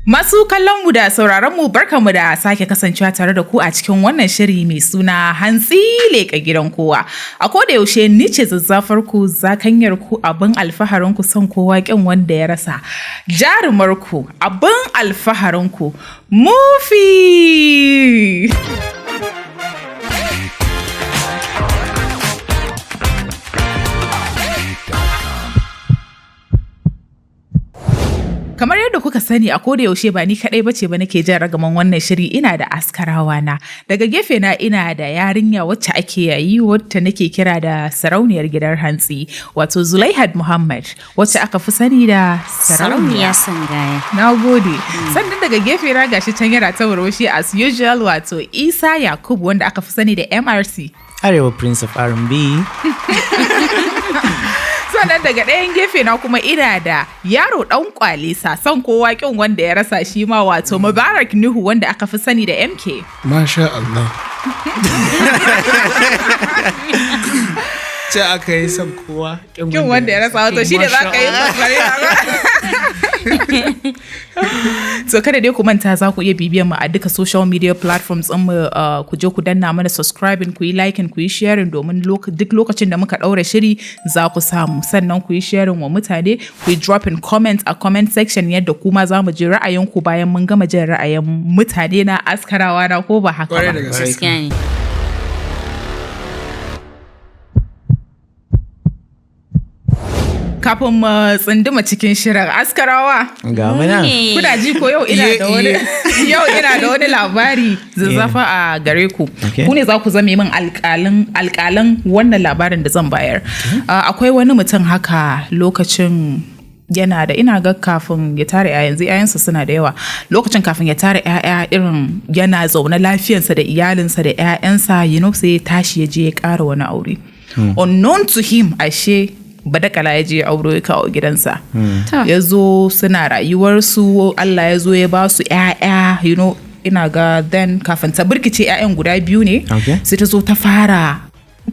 Masu kallon mu da sauraron mu barkamu da sake kasancewa tare da ku a cikin wannan shiri mai suna hantsi leƙa gidan kowa. A koda yaushe ni ce zazzafar ku zakanyar ku abin alfaharin ku son kowa ƙin wanda ya rasa. Jarumar ku abin alfaharin ku Mufi. Kamar yadda kuka sani a koda yaushe ba ni kadai bace ba nake jan ragaman wannan shiri, ina da askarawa na. Daga gefe na ina da yarinya wacce ake yayi wacce nake kira da sarauniyar gidan hantsi, wato Zulaihat Muhammad wacce aka fi sani da Sarauniya Sangaya. Nagode. Sannan daga gefe na gashi can yana ta murmushi as usual, wato Isa Yakubu wanda aka fi sani da MRC. Arewa Prince of R&B. Sannan daga ɗayan gefe na kuma ina da yaro ɗan kwalisa son kowa ƙin wanda ya rasa shi ma, wato Mubarak Nuhu wanda aka fi sani da MK. Masha Allah. Ce aka yi son kowa Ƙin wanda ya rasa, wato shi da za ka yi kokari. So kada dai ku manta za ku iya bibiyan mu a duka social media platforms ɗin mu, ku je ku danna mana subscribing, ku yi liking, ku yi sharing domin duk lokacin da muka ɗaura shiri za ku samu. Sannan ku yi sharing wa mutane, ku yi dropping comments a comment section yadda kuma za mu ji ra'ayinku bayan mun gama jin ra'ayin mutane na askarawa na, ko ba haka ba. Gaskiya ne. Kafin mu tsunduma cikin shirin askarawa. Ga muna. Kuna ji ko yau ina da wani labari zazzafa a gare ku. Ku ne za ku zame min alƙalan wannan labarin da zan bayar. Akwai wani mutum haka lokacin yana da, ina ga kafin ya tara yanzu yayansa suna da yawa, lokacin kafin ya tara yaya irin yana zaune lafiyansa da iyalinsa da yayansa, sai ya tashi ya je ya ƙara wani aure. Unknown to him, ashe badakala ya je auro ya kawo gidansa. Ya zo suna rayuwarsu, Allah ya zo ya ba su ‘ya'ya, ina ga then kafin ta birkice ‘ya'yan guda biyu ne, sai ta zo ta fara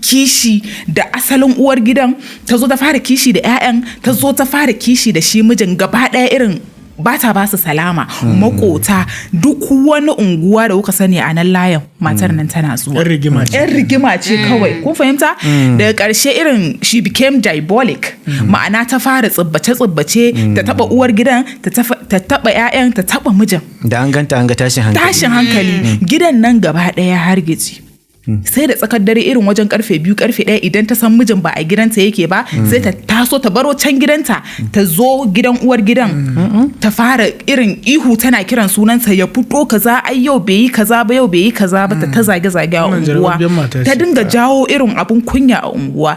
kishi da asalin uwar gidan, ta zo ta fara kishi da ‘ya'yan, ta zo ta fara kishi da shi mijin, gaba ɗaya irin ba ta ba su salama. Makota, duk wani unguwa da kuka sani a nan layin matar nan tana zuwa. Yan rigima ce kawai, kun fahimta? Daga ƙarshe irin she became diabolic, ma'ana ta fara tsibbace ta taba uwar gidan, ta taba 'ya'yan, ta taba mijin. Da an ganta an ga tashin hankali. Gidan nan gaba ɗaya hargitsi. Sai da tsakar dare irin wajen karfe 2 karfe 1 idan ta san mijin ba a gidanta yake ba, sai ta taso ta baro can gidanta ta zo gidan uwar gidan, ta fara irin ihu tana kiran sunansa, ya fito kaza, ai yau bai yi kaza ba, yau bai yi kaza ba, ta zage-zage a unguwa, ta dinga jawo irin abun kunya a unguwa.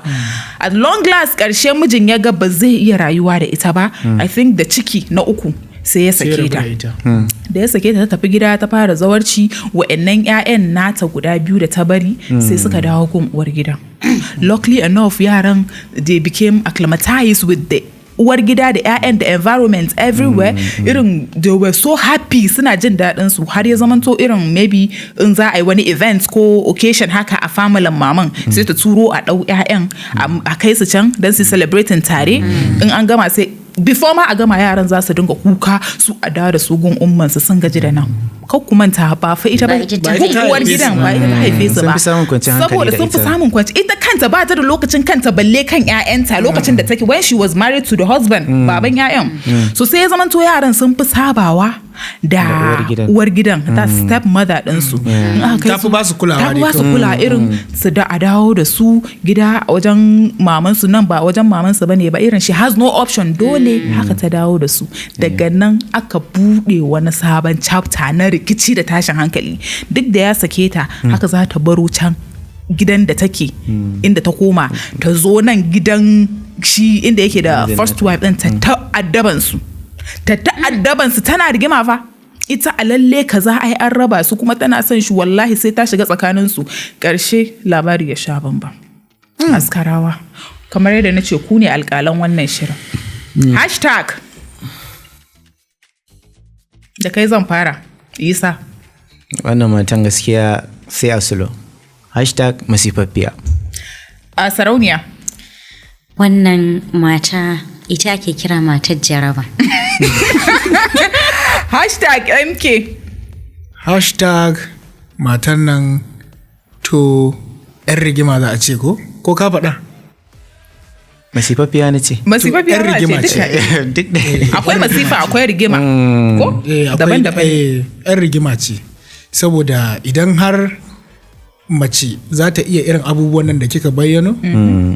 At long last karshe mijin ya ga ba zai iya rayuwa da ita ba, I think da ciki na uku sai ya sake ta. Da ya sake ta ta tafi gida ta fara zawarci, wa'annan 'ya'yan nata guda biyu da ta bari sai suka dawo gun uwar gidan. Luckily enough yaran they became acclimatized with the uwar gida da 'ya'yan da environment everywhere, irin they were so happy, suna jin daɗin su, har ya zamanto irin maybe in za a yi wani event ko occasion haka a familin maman sai ta turo a ɗau 'ya'yan a kai su can don su celebrating tare. In an gama sai before ma a gama yaran za su dinga kuka su a dawo da su gun ummansu sun gaji da nan. Kau ku manta ba fa ita ba uwar gidan ba ita ta haife su ba, saboda sun fi samun kwanci. Ita kanta ba ta da lokacin kanta balle kan ƴaƴanta lokacin da take when she was married to the husband, baban ƴaƴan. So sai ya zamanto yaran sun fi sabawa da uwar gidan, ta step mother ɗinsu. Ta fi ba su kulawa irin su da a dawo da su gida a wajen mamansu, nan ba wajen mamansu bane ba, irin she has no option, dole haka ta dawo da su. Daga nan aka buɗe wani sabon chapter na rikici da tashin hankali. Duk da ya sake ta, haka za ta baro can gidan da take inda ta koma, ta zo nan gidan shi inda yake da first wife ɗin, ta ta'addabansu tana rigima fa. Ita a lalle kaza ai an raba su kuma tana son shi, wallahi sai ta shiga tsakaninsu. Ƙarshe labari ya sha bamban. Askarawa, kamar yadda na ce ku ne alƙalan wannan shirin. Hashtag da kai zan fara, Isa. Wannan matan gaskiya sai a sulo. Hashtag masifaffiya. A sarauniya. Wannan mata ita ake kira matar jaraba. #MK. Hashtag matan nan to 'yan rigima za a ce ko ka faɗa? Masifaffiya na ce. Masifafiya yar ma rigima ce ce. duka. Duk da Akwai masifa akwai rigima. Ko? Daban-daban. 'yan rigima ce. Saboda idan har mace za ta iya irin abubuwan nan da kika bayyano,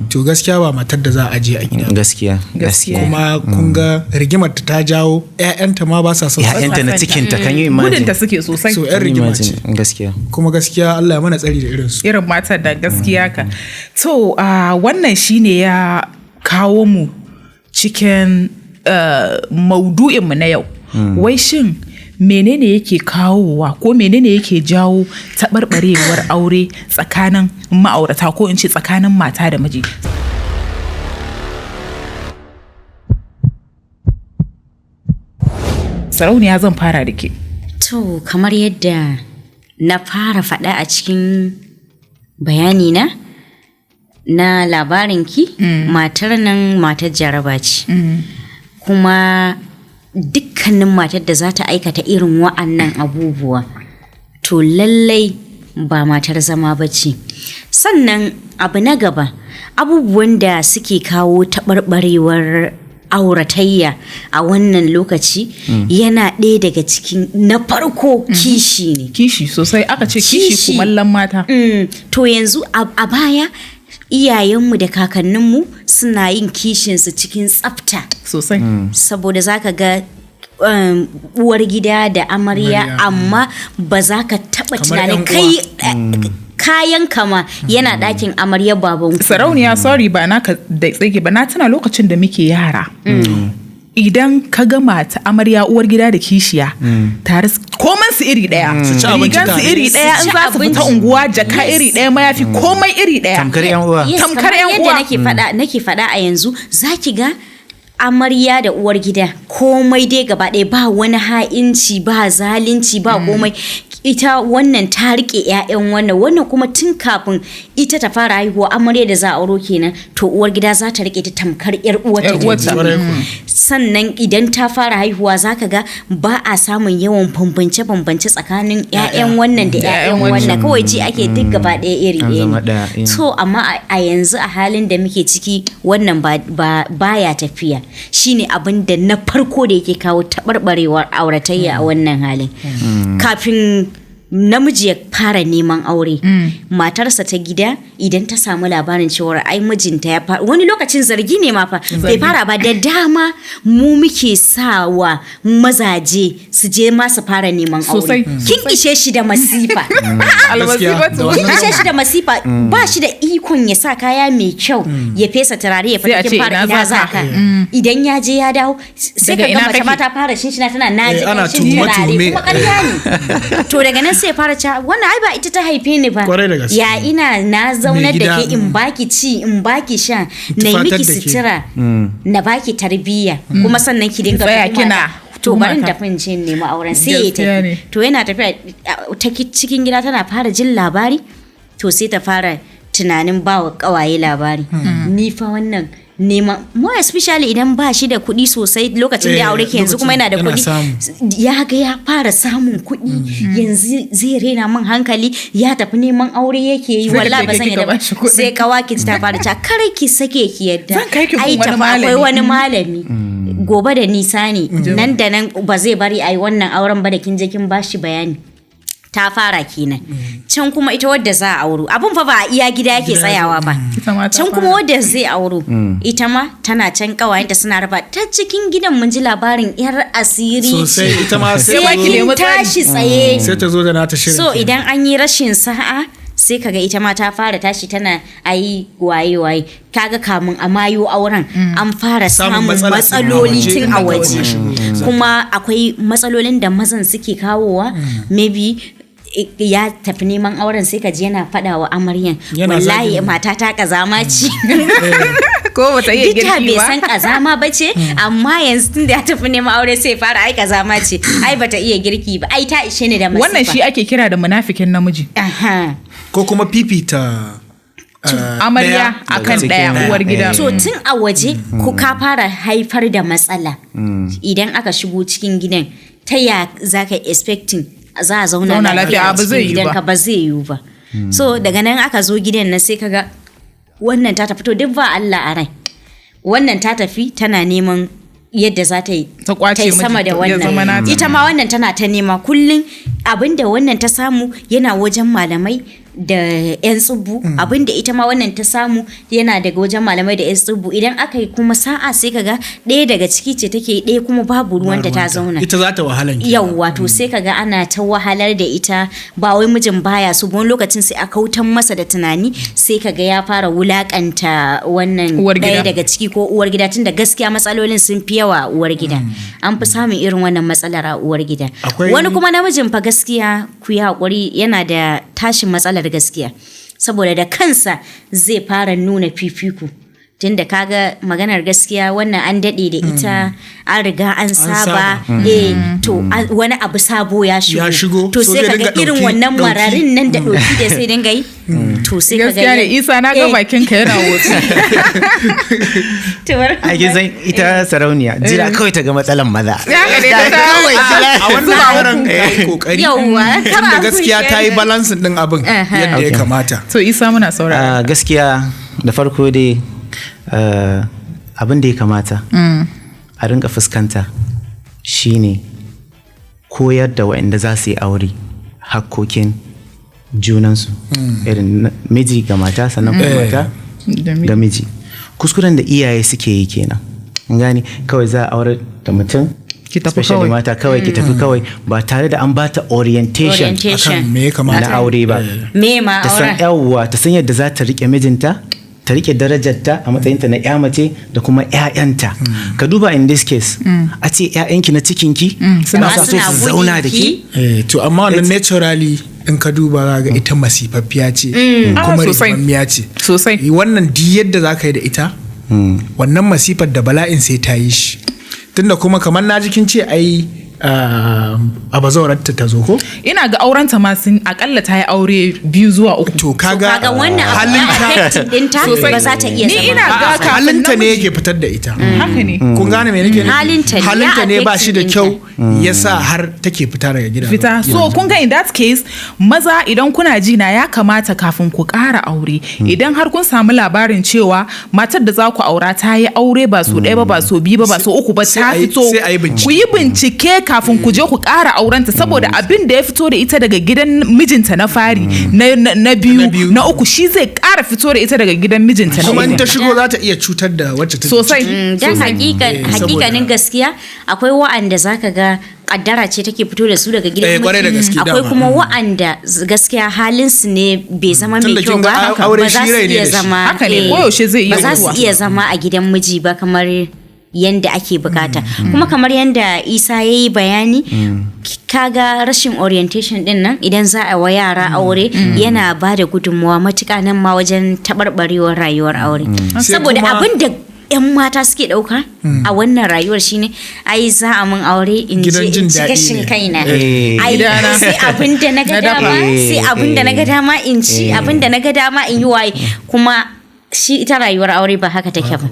to gaskiya ba matar da za a je a gida. gaskiya. Gaskiya. Kuma kun ga rigimar ta jawo 'ya'yanta ma ba sa son su. ‘Ya'yanta na cikinta kan yi imagine. Gudunta suke sosai. So 'yan rigima ce. Gaskiya. Kuma gaskiya Allah ya mana tsari da irinsu. Irin matar da gaskiya ka. To wannan shine ya kawo mu cikin maudu'inmu na yau. Wai shin menene yake kawowa ko menene yake jawo taɓarɓarewar aure tsakanin ma'aurata ko in ce tsakanin mata da miji? Sarauniya zan fara da ke. To, kamar yadda na fara faɗa a cikin bayani na labarinki, matar nan matar jaraba ce. Kuma dukkanin matar da za ta aikata irin wa'annan abubuwa, to lallai ba matar zama ba ce. Sannan abu na gaba, abubuwan da suke kawo taɓarɓarewar auratayya a wannan lokaci yana ɗaya daga cikin na farko kishi ne. Kishi sosai aka ce kishi kumallon mata. To yanzu a baya iyayenmu da kakanninmu suna yin kishinsu cikin tsafta. Sosai. Saboda za ka ga uwar gida da amarya amma ba za ka taɓa tunanin kai kayan kama yana ɗakin amaryar babanku. Sarauniya sorry ba na ka da tsage ba, na tuna lokacin da muke yara. Idan ka ga mata amarya uwar gida da kishiya tare koman su iri daya, rigan su iri daya, in za su fita unguwa jaka iri daya, mayafi komai iri daya. Tamkar yan uwa. Tamkar yan uwa. Yadda nake faɗa a yanzu zaki ga amarya da uwar gida komai dai gaba ɗaya ba wani ha'inci ba zalunci ba komai. Ita wannan ta rike 'ya'yan wannan kuma tun kafin ita ta fara haihuwa amarya da za a auro kenan, to uwar gida za ta rike ta tamkar 'yar uwarta. Sannan idan ta fara haihuwa zaka ga ba a samun yawan bambance tsakanin 'ya'yan wannan da 'ya'yan wannan, kawai ji ake duk gaba ɗaya iri ɗaya ne. To amma a yanzu a halin da muke ciki wannan baya tafiya, shine abin da na farko da yake kawo taɓarɓarewar auratayya a wannan halin. Kafin namiji ya fara neman aure, matarsa ta gida idan ta samu labarin cewar ai mijinta ya fara, wani lokacin zargi ne ma fa bai fara ba, da dama mu muke sawa mazaje su je ma su fara neman aure. Kin ishe shi da masifa. Kin ishe shi da masifa, ba shi da ikon ya sa kaya mai kyau ya fesa turare ya fita, kin fara ina za ka. Idan ya je ya dawo sai ka ga mace ma ta fara shinshina tana naji shin turare, kuma ƙarya ne. To daga nan sai fara cewa wannan ai ba ita ta haife ni ba, ya ina na zaunar da ke in baki ci in baki sha na yi miki sutura na baki tarbiyya kuma sannan ki dinga kina to bari tafin jin nemi auren sai ya tafi. To yana tafiya ta cikin gida tana fara jin labari, to sai ta fara tunanin bawa kawaye labari. Ni fa wannan neman, more especially idan ba shi da kuɗi sosai lokacin da aure ke, yanzu kuma yana da kuɗi, ya ga ya fara samun kuɗi, yanzu zai rena min hankali, ya tafi neman aure yake yi, wallahi ba zan yadda. Sai kawaki ta fara ta kare ki sake ki yadda, ai tafi akwai wani malami gobe da nisa ne, nan da nan ba zai bari ai wannan auren ba da kin je kin bashi bayani. Ta fara kenan. Can kuma ita wadda za a auro, abun fa ba a iya gida yake tsayawa ba. Can kuma wadda zai auro ita ma tana can kawayenta suna raba ta cikin gidan, mun ji labarin yar asiri sosai, ita ma sai kin tashi tsaye, sai ta zo da nata shirin. So idan an yi rashin sa'a sai kaga ita ma ta fara tashi tana ayi waye kaga kamun a mayo auren an fara samun matsaloli tun a waje. Kuma akwai matsalolin da mazan suke kawowa, maybe ya tafi neman auren sai ka ji yana faɗa wa amaryan wallahi mata ta kazama ce ko bata iya girki ba, bai san kazama ba ce, amma yanzu tun da ya tafi neman aure sai fara ai kazama ce, ai bata iya girki ba, ai ta ishe ni da masifa. Wannan shi ake kira da munafikin namiji. Ko kuma fifita amarya akan ɗaya uwar gida. To tun a waje ku ka fara haifar da matsala, idan aka shigo cikin gidan ta ya za ka expecting za a zauna Zauna lafiya lafiya, a ba zai cikin yiwu gidanka ba. ba zai yiwu ba so daga nan aka zo gidan nan sai kaga wannan ta tafi to duk ba Allah a rai wannan ta tafi tana neman yadda za ta yi Ta kwace yi sama da miji, ya zama wannan nata. ita ma wannan tana ta nema kullum abinda wannan ta samu yana wajen malamai da 'yan tsibbu abinda ita ma wannan ta samu yana daga wajen malamai da 'yan tsibbu idan aka yi kuma sa'a sai kaga ɗaya daga ciki ce take ɗaya kuma babu ruwanta ta zauna ita za ta wahalan ki yau wato sai kaga ana ta wahalar da ita ba wai mijin baya so wani lokacin sai a kautan masa da tunani sai kaga ya fara wulakanta wannan Uwar gida. ɗaya daga ciki ko uwar gida tunda gaskiya matsalolin sun fi yawa a uwar gida an fi samun irin wannan matsalar a uwar gida Akwai- wani kuma namijin fa gaskiya ku yi haƙuri yana da tashin matsalar gaskiya saboda da kansa zai fara nuna fifiko tunda kaga maganar gaskiya wannan an daɗe da ita an riga an saba to wani abu sabo ya Ya shigo, shigo to so sai zai kaga dinga irin ɗauki- wannan ɗauki. mararin nan da ɗauki da sai dinga yi to sai kaga gaskiya ne Isa na ga bakin ka yana wuce a gizan ita sarauniya jira kawai ta ga matsalan maza ya ga dai ta kawai a wannan bangaren ka yi kokari Yawwa, kar tunda a gaskiya kushe. ta yi balansin din abin yadda ya Okay. kamata to Isa muna saurara gaskiya da farko dai abin da ya kamata a rinka fuskanta shine koyar da waɗanda za su yi aure hakkokin junansu irin miji ga mata sannan kuma mata ga miji kuskuren da iyaye suke yi kenan gani kawai za a aure da mutum Ki tafi especially kawai. mata kawai ki tafi kawai ba tare da an bata orientation akan me ya kamata na aure ba me ma ta san auren yawwa ta san yadda za ta rike mijinta ta rike darajarta a matsayinta na ya mace da kuma ƴaƴanta ka duba in this case a ce ƴaƴanki na cikinki suna ba sa so suna su zauna da gudunki. ke to amma wannan naturally in ka duba za ga ita masifaffiya ce kuma Ah, sosai. rifammiya ce sosai wannan di yadda za ka yi da ita wannan masifar da bala'in sai ta yi shi tunda kuma kamar na jikin ce ai a bazawararta ta zo ko ina ga aurenta ma sun akalla ta yi aure 2 zuwa 3 to kaga kaga wannan abu ya halinta affecting ɗinta Sosai. ba za ta iya Ni zama ina ba. ga kafin halinta ne namiji- yake fitar da ita haka ne kun gane me nake nufi? Halinta ne, ya halinta ne ba shi da affecting kyau yasa har take fita daga gida fita so kun ga in that case maza idan kuna ji na ya kamata kafin ku ƙara aure idan har kun samu labarin cewa matar da za ku aura ta yi aure ba so ɗaya ba ba so biyu ba ba so uku ba sai ta a yi- fito sai a yi bincike. ku yi bincike kafin ku je ku ƙara aurenta saboda abin da ya fito da ita daga gidan mijinta na fari na biyu na uku shi zai ƙara fito da ita daga gidan mijinta na kuma in ta uku shigo za ta iya cutar da wacce ta sosai Dan sosai. hakikanin gaskiya akwai wa'anda zaka ga kaddara ce take fito da su daga gidan kwarai da miji. gaske akwai dama. kuma wa'anda gaskiya halinsu ne bai zama mai Tunda kyau kin ga ba aure ba za shi su rai ne iya da shi. zama Haka ne, eh, koyaushe zai iya ba za su mutuwa. iya zama a gidan miji ba kamar yanda ake bukata kuma kamar yanda Isa ya yi bayani kaga rashin orientation din nan idan za a wa yara aure yana ba da gudunmawa matuƙa nan ma wajen taɓarɓarewar rayuwar aure Sai saboda kuma- abin da 'yan mata suke ɗauka a wannan rayuwar shine ai za a mun aure in je Gidan in jin ci daɗi gashin ne. kaina ai Gidana. sai abin da na ga Na dafa. dama sai abin da na ga dama in ci abin da na ga dama in yi waye kuma shi ita rayuwar aure ba haka take ba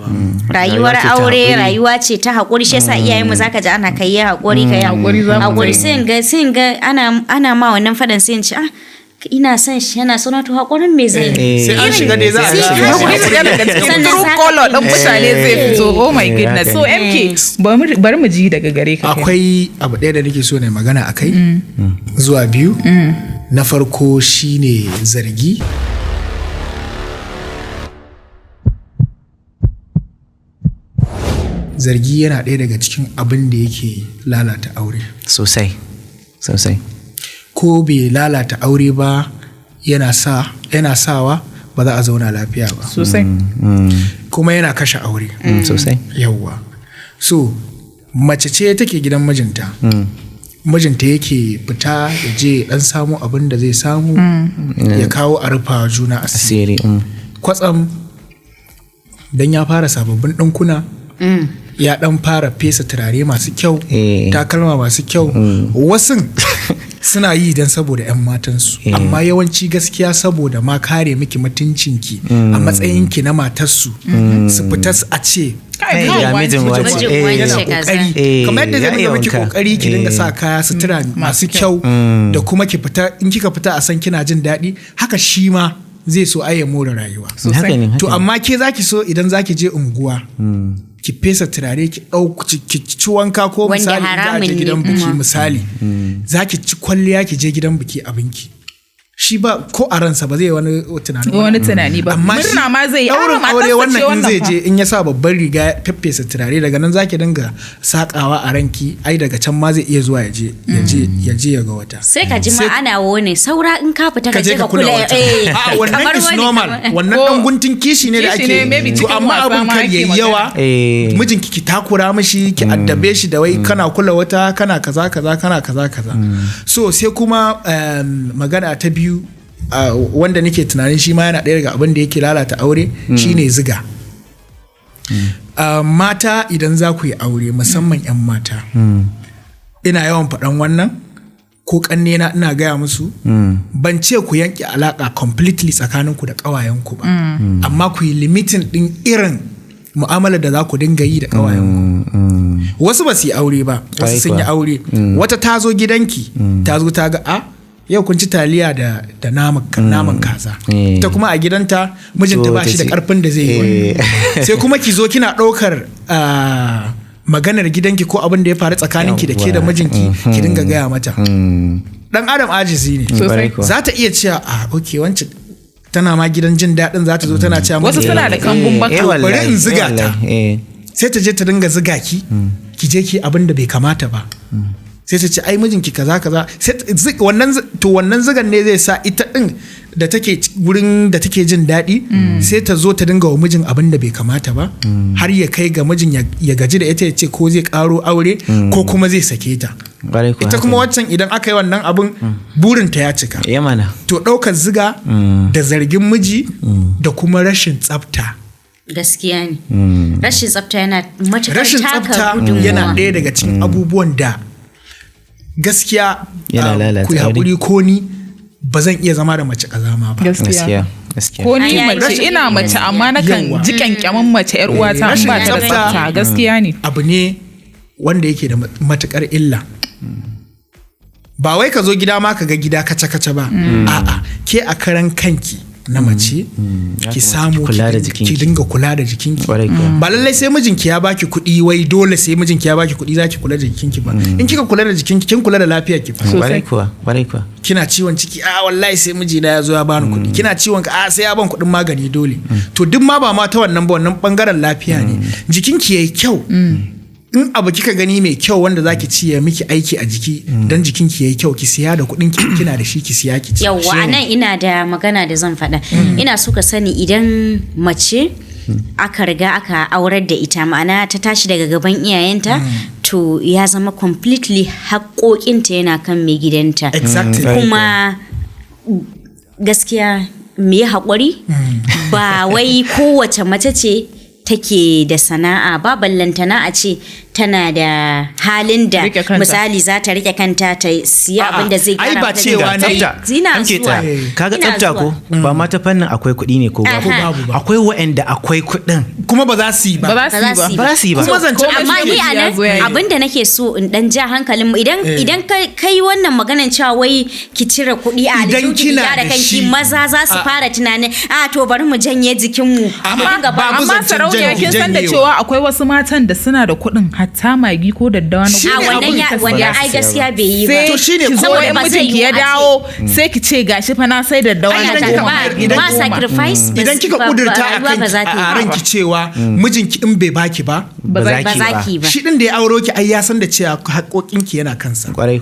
rayuwar Rayuwa ce ta aure haƙuri. rayuwa ce ta haƙuri shi yasa iyayenmu zaka ji ana kai ya haƙuri kai Haƙuri za mu haƙuri kai. sai in ga ana ma wannan fadan sai in ci ina son shi yana son to haƙurin me zai yi sai an shiga dai za a sai shiga. ka Hakuri shiga. su daga cikin Sannan true za ka- color ɗin mutane zai fito oh my Eh, goodness haka so MK bari mu ji daga gare ka kai. akwai abu ɗaya da nake so na magana a kai zuwa biyu na farko shine zargi zargi yana ɗaya daga cikin abin da yake lalata aure sosai sosai ko bai lalata aure ba yana sawa ba za a zauna lafiya ba sosai kuma yana kashe aure sosai yawwa so mace ce take gidan mijinta mijinta yake fita ya je dan samu abin da zai samu ya kawo a rufa juna asiri asiri kwatsam dan ya fara sababbin ɗinkuna ya dan fara fesa turare masu kyau Eh. takalma masu kyau wasun suna yi don saboda 'yan matansu amma yawanci gaskiya saboda ma kare miki mutuncinki a matsayinki na matarsu su fita a ce Kai, ya mijin Mijin wance wance. yana kaza. kokari kamar yadda zai ya nuna miki wanka. kokari ki dinga sa kaya sutura masu kyau da kuma ki fita in kika fita a san kina jin daɗi haka shi ma zai so ai ya more rayuwa haka ne haka to ne. amma ke zaki so idan zaki je unguwa ki fesa turare ki ki ci wanka ko Wanda misali in za a haramun je ne gidan biki kuma. misali zaki ci kwalliya ki je gidan biki abinki shi ba ko a ransa ba zai wani tunanin wani tunani ba amma murna ma zai yi daurin matarsa aure ce wannan in wannan zai fa. je in ya sa babban riga ya feffesa turare daga nan zaki dinga sakawa a ranki ai daga can ma zai iya zuwa ya je ya ga wata sai ka ji ma ana wone saura in ka fita ka je ka kula wata a wannan kamar is wani normal kamar- wannan Ko- dan guntun kishi ne da kishi ne, ake maybe yi. to cikin amma wasa abin ma kar ake yayi magana. yawa mijinki ki takura mishi ki addabe shi da wai kana kula wata kana kaza kaza kana kaza kaza so sai kuma magana ta biyu wanda nake tunanin shi ma yana ɗaya daga abin da yake lalata aure shine ziga mata idan za ku yi aure musamman 'yan mata ina yawan faɗan wannan ko ƙannena ina gaya musu ban ce ku yanke alaƙa completely tsakaninku da ƙawayenku ba amma ku yi limitin ɗin irin mu'amalar da za ku dinga yi da ƙawayenku wasu ba su yi aure ba wasu sun yi aure wata ta zo gidanki ta zo ta ga yau kun ci taliya da naman kaza ita kuma a gidanta mijinta ba shi da karfin da zai yi wani sai kuma ki zo kina ɗaukar maganar gidanki ko abin da ya faru tsakaninki da ke da mijinki ki dinga gaya mata dan adam ajizi ne za ta iya cewa ok wancan tana ma gidan jin daɗin za ta zo tana cewa wasu suna da kambun baka bari in ziga ta sai ta je ta dinga ziga ki je ki abin da bai kamata ba sai ta ce ai mijinki kaza kaza wannan zigan ne zai sa ita din da take wurin da take jin daɗi sai ta zo ta dinga wa mijin abin da bai kamata ba har ya kai ga mijin ya gaji da ita ya ce ko zai karo aure ko kuma zai sake ta ita kuma waccan idan aka yi wannan abin burinta ya cika to ɗaukar ziga da zargin miji da kuma rashin tsafta gaskiya ne rashin tsafta yana matuƙar rashin tsafta yana ɗaya daga cikin abubuwan da gaskiya ku yi haƙuri ko ni ba zan iya zama da mace ƙazama ba gaskiya ko ni mace ina mace amma nakan ji kyankyamin mace yar uwata in ba ta da tsafta gaskiya ne abu ne wanda yake da matuƙar illa ba wai ka zo gida ma ka ga gida kaca-kaca ba a'a ke a karan kanki na mace ki samu ki dinga kula da jikinki ba lallai sai mijinki ya baki kuɗi wai dole sai mijinki ya baki kuɗi zaki kula da jikinki ba in kika kula da jikinki kin kula da lafiyar ki kuwa kina ciwon ciki wallahi sai mijina ya zo ya bani kuɗi kina ciwon ka sai ya ban kuɗin magani dole to duk ma ba ma ta wannan ba wannan bangaren lafiya ne jikinki yayi kyau in abu kika gani mai kyau wanda zaki ci ya miki aiki a jiki dan jikinki yayi kyau ki siya da kuɗin ki kina da shi ki siya ki ci yawwa anan ina da magana da zan faɗa ina so ka sani idan mace aka riga aka aurar da ita ma'ana ta tashi daga gaban iyayenta to ya zama completely haƙoƙinta yana kan mai gidanta kuma gaskiya me haƙuri ba wai kowace mace ce take da sana'a ba ballantana a ce tana da halin da misali za ta rike kanta ta siya abin da zai gyara ba cewa ne zina zuwa kaga tsafta ko ba ma ta fannin akwai kuɗi ne ko babu akwai wa'anda akwai kuɗin kuma ba za su yi ba ba za su yi ba kuma zance amma ni anan abin da nake so in dan ja hankalin idan kai wannan maganan cewa wai ki cire kuɗi a aljihun ki da kanki maza za su fara tunanin to bari mu janye jikinmu amma sarauniya kin san da cewa akwai wasu matan da suna da kuɗin hatta magi ko daddawa na wannan ai gaskiya bai yi ba to shine saboda mijinki ya dawo sai ki ce gashi fa na sai daddawa na ba sacrifice idan kika kudurta a ranki cewa mijinki in bai baki ba ba zaki ba shi din da ya auro ki ai ya san da cewa haƙoƙinki yana kansa kwarai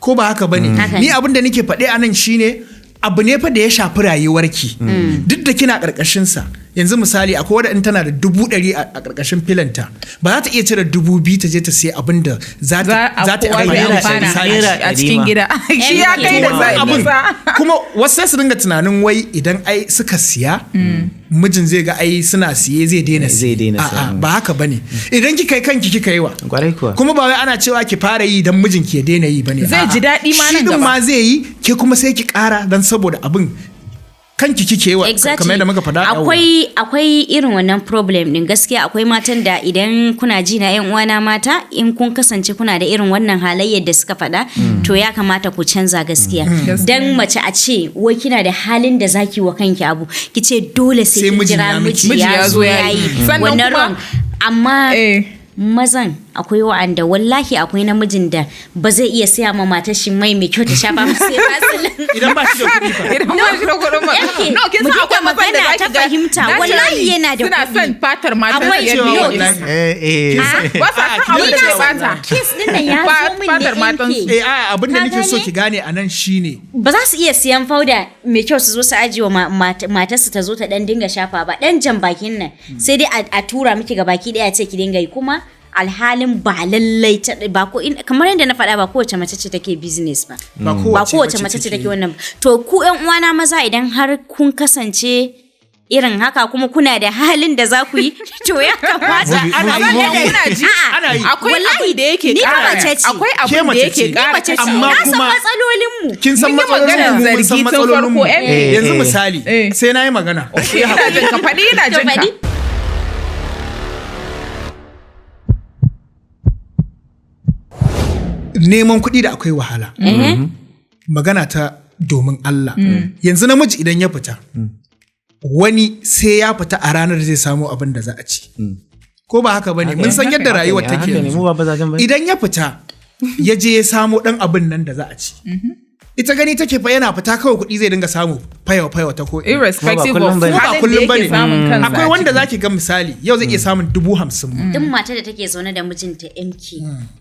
ko ba haka bane ni abin da nake faɗe anan shine abu ne fa da ya shafi rayuwarki duk da kina ƙarƙashin sa yanzu misali akwai wadda in tana da 100,000 a ƙarƙashin filanta ba za ta iya cire 2,000 ta je ta sai abin da za ta amfana a cikin gida shi ya kai da abin kuma wasu sai su dinga tunanin wai idan ai suka siya mijin zai ga ai suna siye zai daina siya ba haka bane idan kika yi kanki kika yi wa kuma ba wai ana cewa ki fara yi dan mijin ki ya daina yi bane zai ji daɗi ma nan gaba shi ma zai yi ke kuma sai ki ƙara dan saboda abin kanki kike wa kamar yadda muka faɗa akwai irin wannan problem din gaskiya akwai matan da idan kuna ji na yan uwana mata in kun kasance kuna da irin wannan halayyar da suka faɗa to ya kamata ku canza gaskiya dan mace a ce wai kina da halin da zaki wa kanki abu kice dole sai kin jira miji ya zo yayi wannan wrong amma mazan akwai wa'anda wallahi akwai namijin da ba zai iya siya ma matar shi mai kyau ta shafa masa sai vaseline idan ba shi da kuɗi fa idan ba shi da kuɗin ba no kin san akwai mazan da zaki ga fahimta wallahi yana da suna son fatar matar su yadda yake ba sa san abin da zai bata kiss din nan ya zo min fatar matan su abin da nake so ki gane anan shine ba za su iya siyan fauda mai kyau su zo su ajiye wa matarsu ta zo ta dan dinga shafa ba dan jan bakin nan sai dai a tura miki ga baki daya ce ki dinga yi kuma alhalin ba lallai ba ko kamar yadda na faɗa ba kowace mace ce take business ba kowace mace ce take wannan to ku ƴan uwana maza idan har kun kasance irin haka kuma kuna da halin da za ku yi to ya kamata akwai abu da yake ƙara akwai abu da yake ƙara amma kuma matsalolin mu kin san matsalolin mu mun san matsalolin mu yanzu misali sai na yi magana ina jin ka faɗi ina jin ka neman kuɗi da akwai wahala magana ta domin Allah yanzu namiji idan ya fita wani sai ya fita a ranar zai samu abin da za a ci ko ba haka bane mun san yadda rayuwar take idan ya fita ya je ya samo ɗan abin nan da za a ci ita gani take fa yana fita kawai kuɗi zai dinga samu fayawa ta ko irrespective of ba kullum bane akwai wanda zaki ga misali yau zai iya samun 50,000 duk mata da take zaune da mijinta MK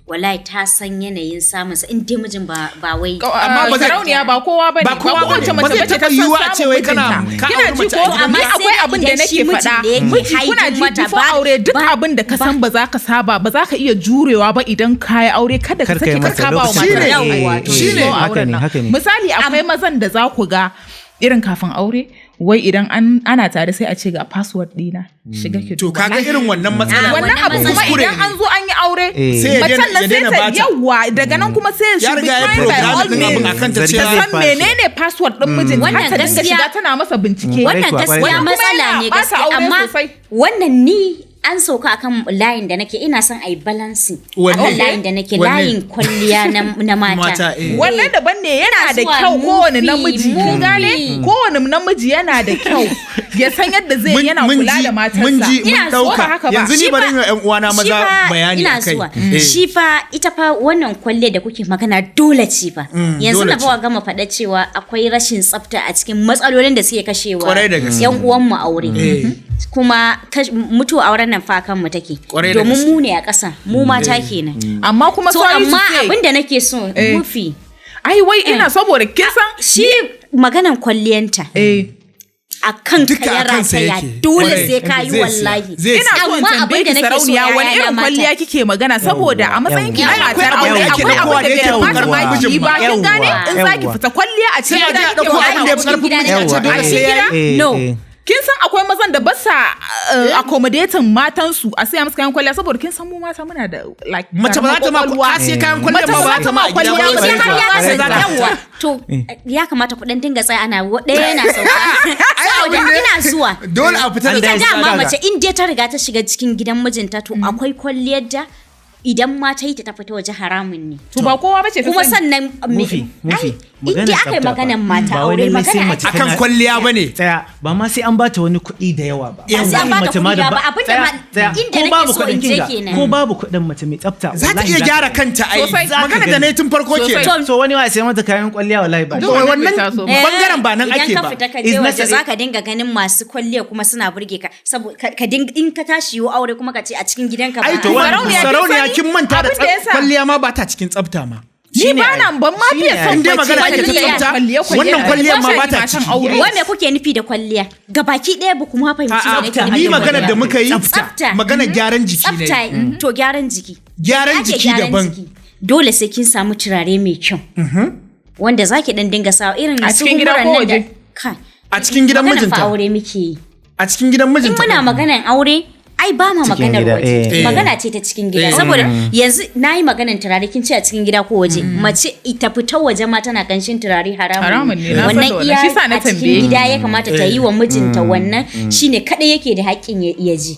wallahi ta san yanayin samun sa in dai mijin ba wai amma ba sarauniya ba kowa bane ba kowace mace bace ta san a ce wai kana kina ji ko amma akwai abin da nake faɗa miji kuna ji before aure duk abin da ka san ba za ka saba ba za ka iya jurewa ba idan ka yi aure kada ka sake ka saba wa mata shine haka ne misali akwai mazan da za ku ga irin kafin aure wai idan ana tare sai a ce ga password dina shiga ki to kaga irin wannan matsala wannan abu kuma idan an zo an yi aure macen nan sai ta yawa daga nan kuma sai shi bi ta san menene password din mijin har ta dinga shiga tana masa bincike wannan gaskiya matsala ne gaskiya amma wannan ni an sauka akan layin da nake ina son ai balancing akan layin da nake layin kwalliya na mata wannan daban ne yana da kyau kowane namiji kin gane kowane namiji yana da kyau ya san yadda zai yana kula da matarsa mun ji mun dauka yanzu ni bari ga ƴan uwana maza bayani akai shi fa ita fa wannan kwalle da kuke magana dole ce fa yanzu na fa gama faɗa cewa akwai rashin tsafta a cikin matsalolin da suke kashewa ƴan uwan mu aure kuma mutu auren nan fa kan mu take domin mu ne a ƙasa mu mata kenan amma kuma so amma abinda nake so mufi ai wai ina saboda kin san shi maganan kwalliyanta a kan ka rataya dole sai ka yi wallahi ina so in tambaye ki sarauniya wani irin kwalliya kike magana saboda a matsayin ki na matar aure akwai abu da bai kamata ma ki ba kin gane in zaki fita kwalliya a cikin gida no kin san akwai mazan da ba sa accommodating matansu a siya musu kayan kwalliya saboda kin san mu mata muna da like mace ba za ta ma sai kayan kwalliya ba ta ma kwalliya to ya kamata ku dan dinga tsaya ana ɗaya yana sauka ina zuwa dole a fita da dama mace in dai ta riga ta shiga cikin gidan mijinta to akwai kwalliyar da idan ma ta yi ta fita waje haramun ne. To ba kowa bace ta kuma sannan inda aka yi maganan mata aure magana akan kwalliya bane. Tsaya ba ma sai an bata wani kuɗi da yawa ba. Yanzu an bata kuɗi ba abin da inda nake so in je kenan. Ko babu kuɗin mace mai tsafta. Za ta iya gyara kanta ai. Magana da nayi tun farko ke. So wani wa sai mata kayan kwalliya wallahi ba. Wannan bangaren ba nan ake ba. Idan ka fita ka je waje zaka dinga ganin masu kwalliya kuma suna burge ka saboda ka in ka tashi yo aure kuma ka ce a cikin gidanka ba. Ai to sarauniya kin manta da kwalliya ma ba ta cikin tsafta ma. Ni ba nan ban ma fiye son inda magana ake ta tsafta wannan kwalliyar ma ba ta cikin aure. Wanda kuke nufi da kwalliya gabaki ɗaya ba kuma fahimci ne nake ni magana da muka yi magana gyaran jiki ne. Tsafta to gyaran jiki. Gyaran jiki daban. Dole sai kin samu turare mai kyau. Wanda zaki dan dinga sawa irin a cikin gidan ko waje. A cikin gidan mijinta. Magana fa aure muke yi. A cikin gidan mijinta. In muna maganan aure ai ba ma Cikin maganar gida, waje magana ce ta cikin gida saboda yanzu na yi maganar turare kin ce a cikin gida ko waje mace ita fita waje ma tana kanshin turare Haramun ne, na san da wannan wannan. iya Shi sa na a cikin tambaye. gida ya kamata ta yi wa mijinta wannan shine kadai yake da haƙƙin ya ji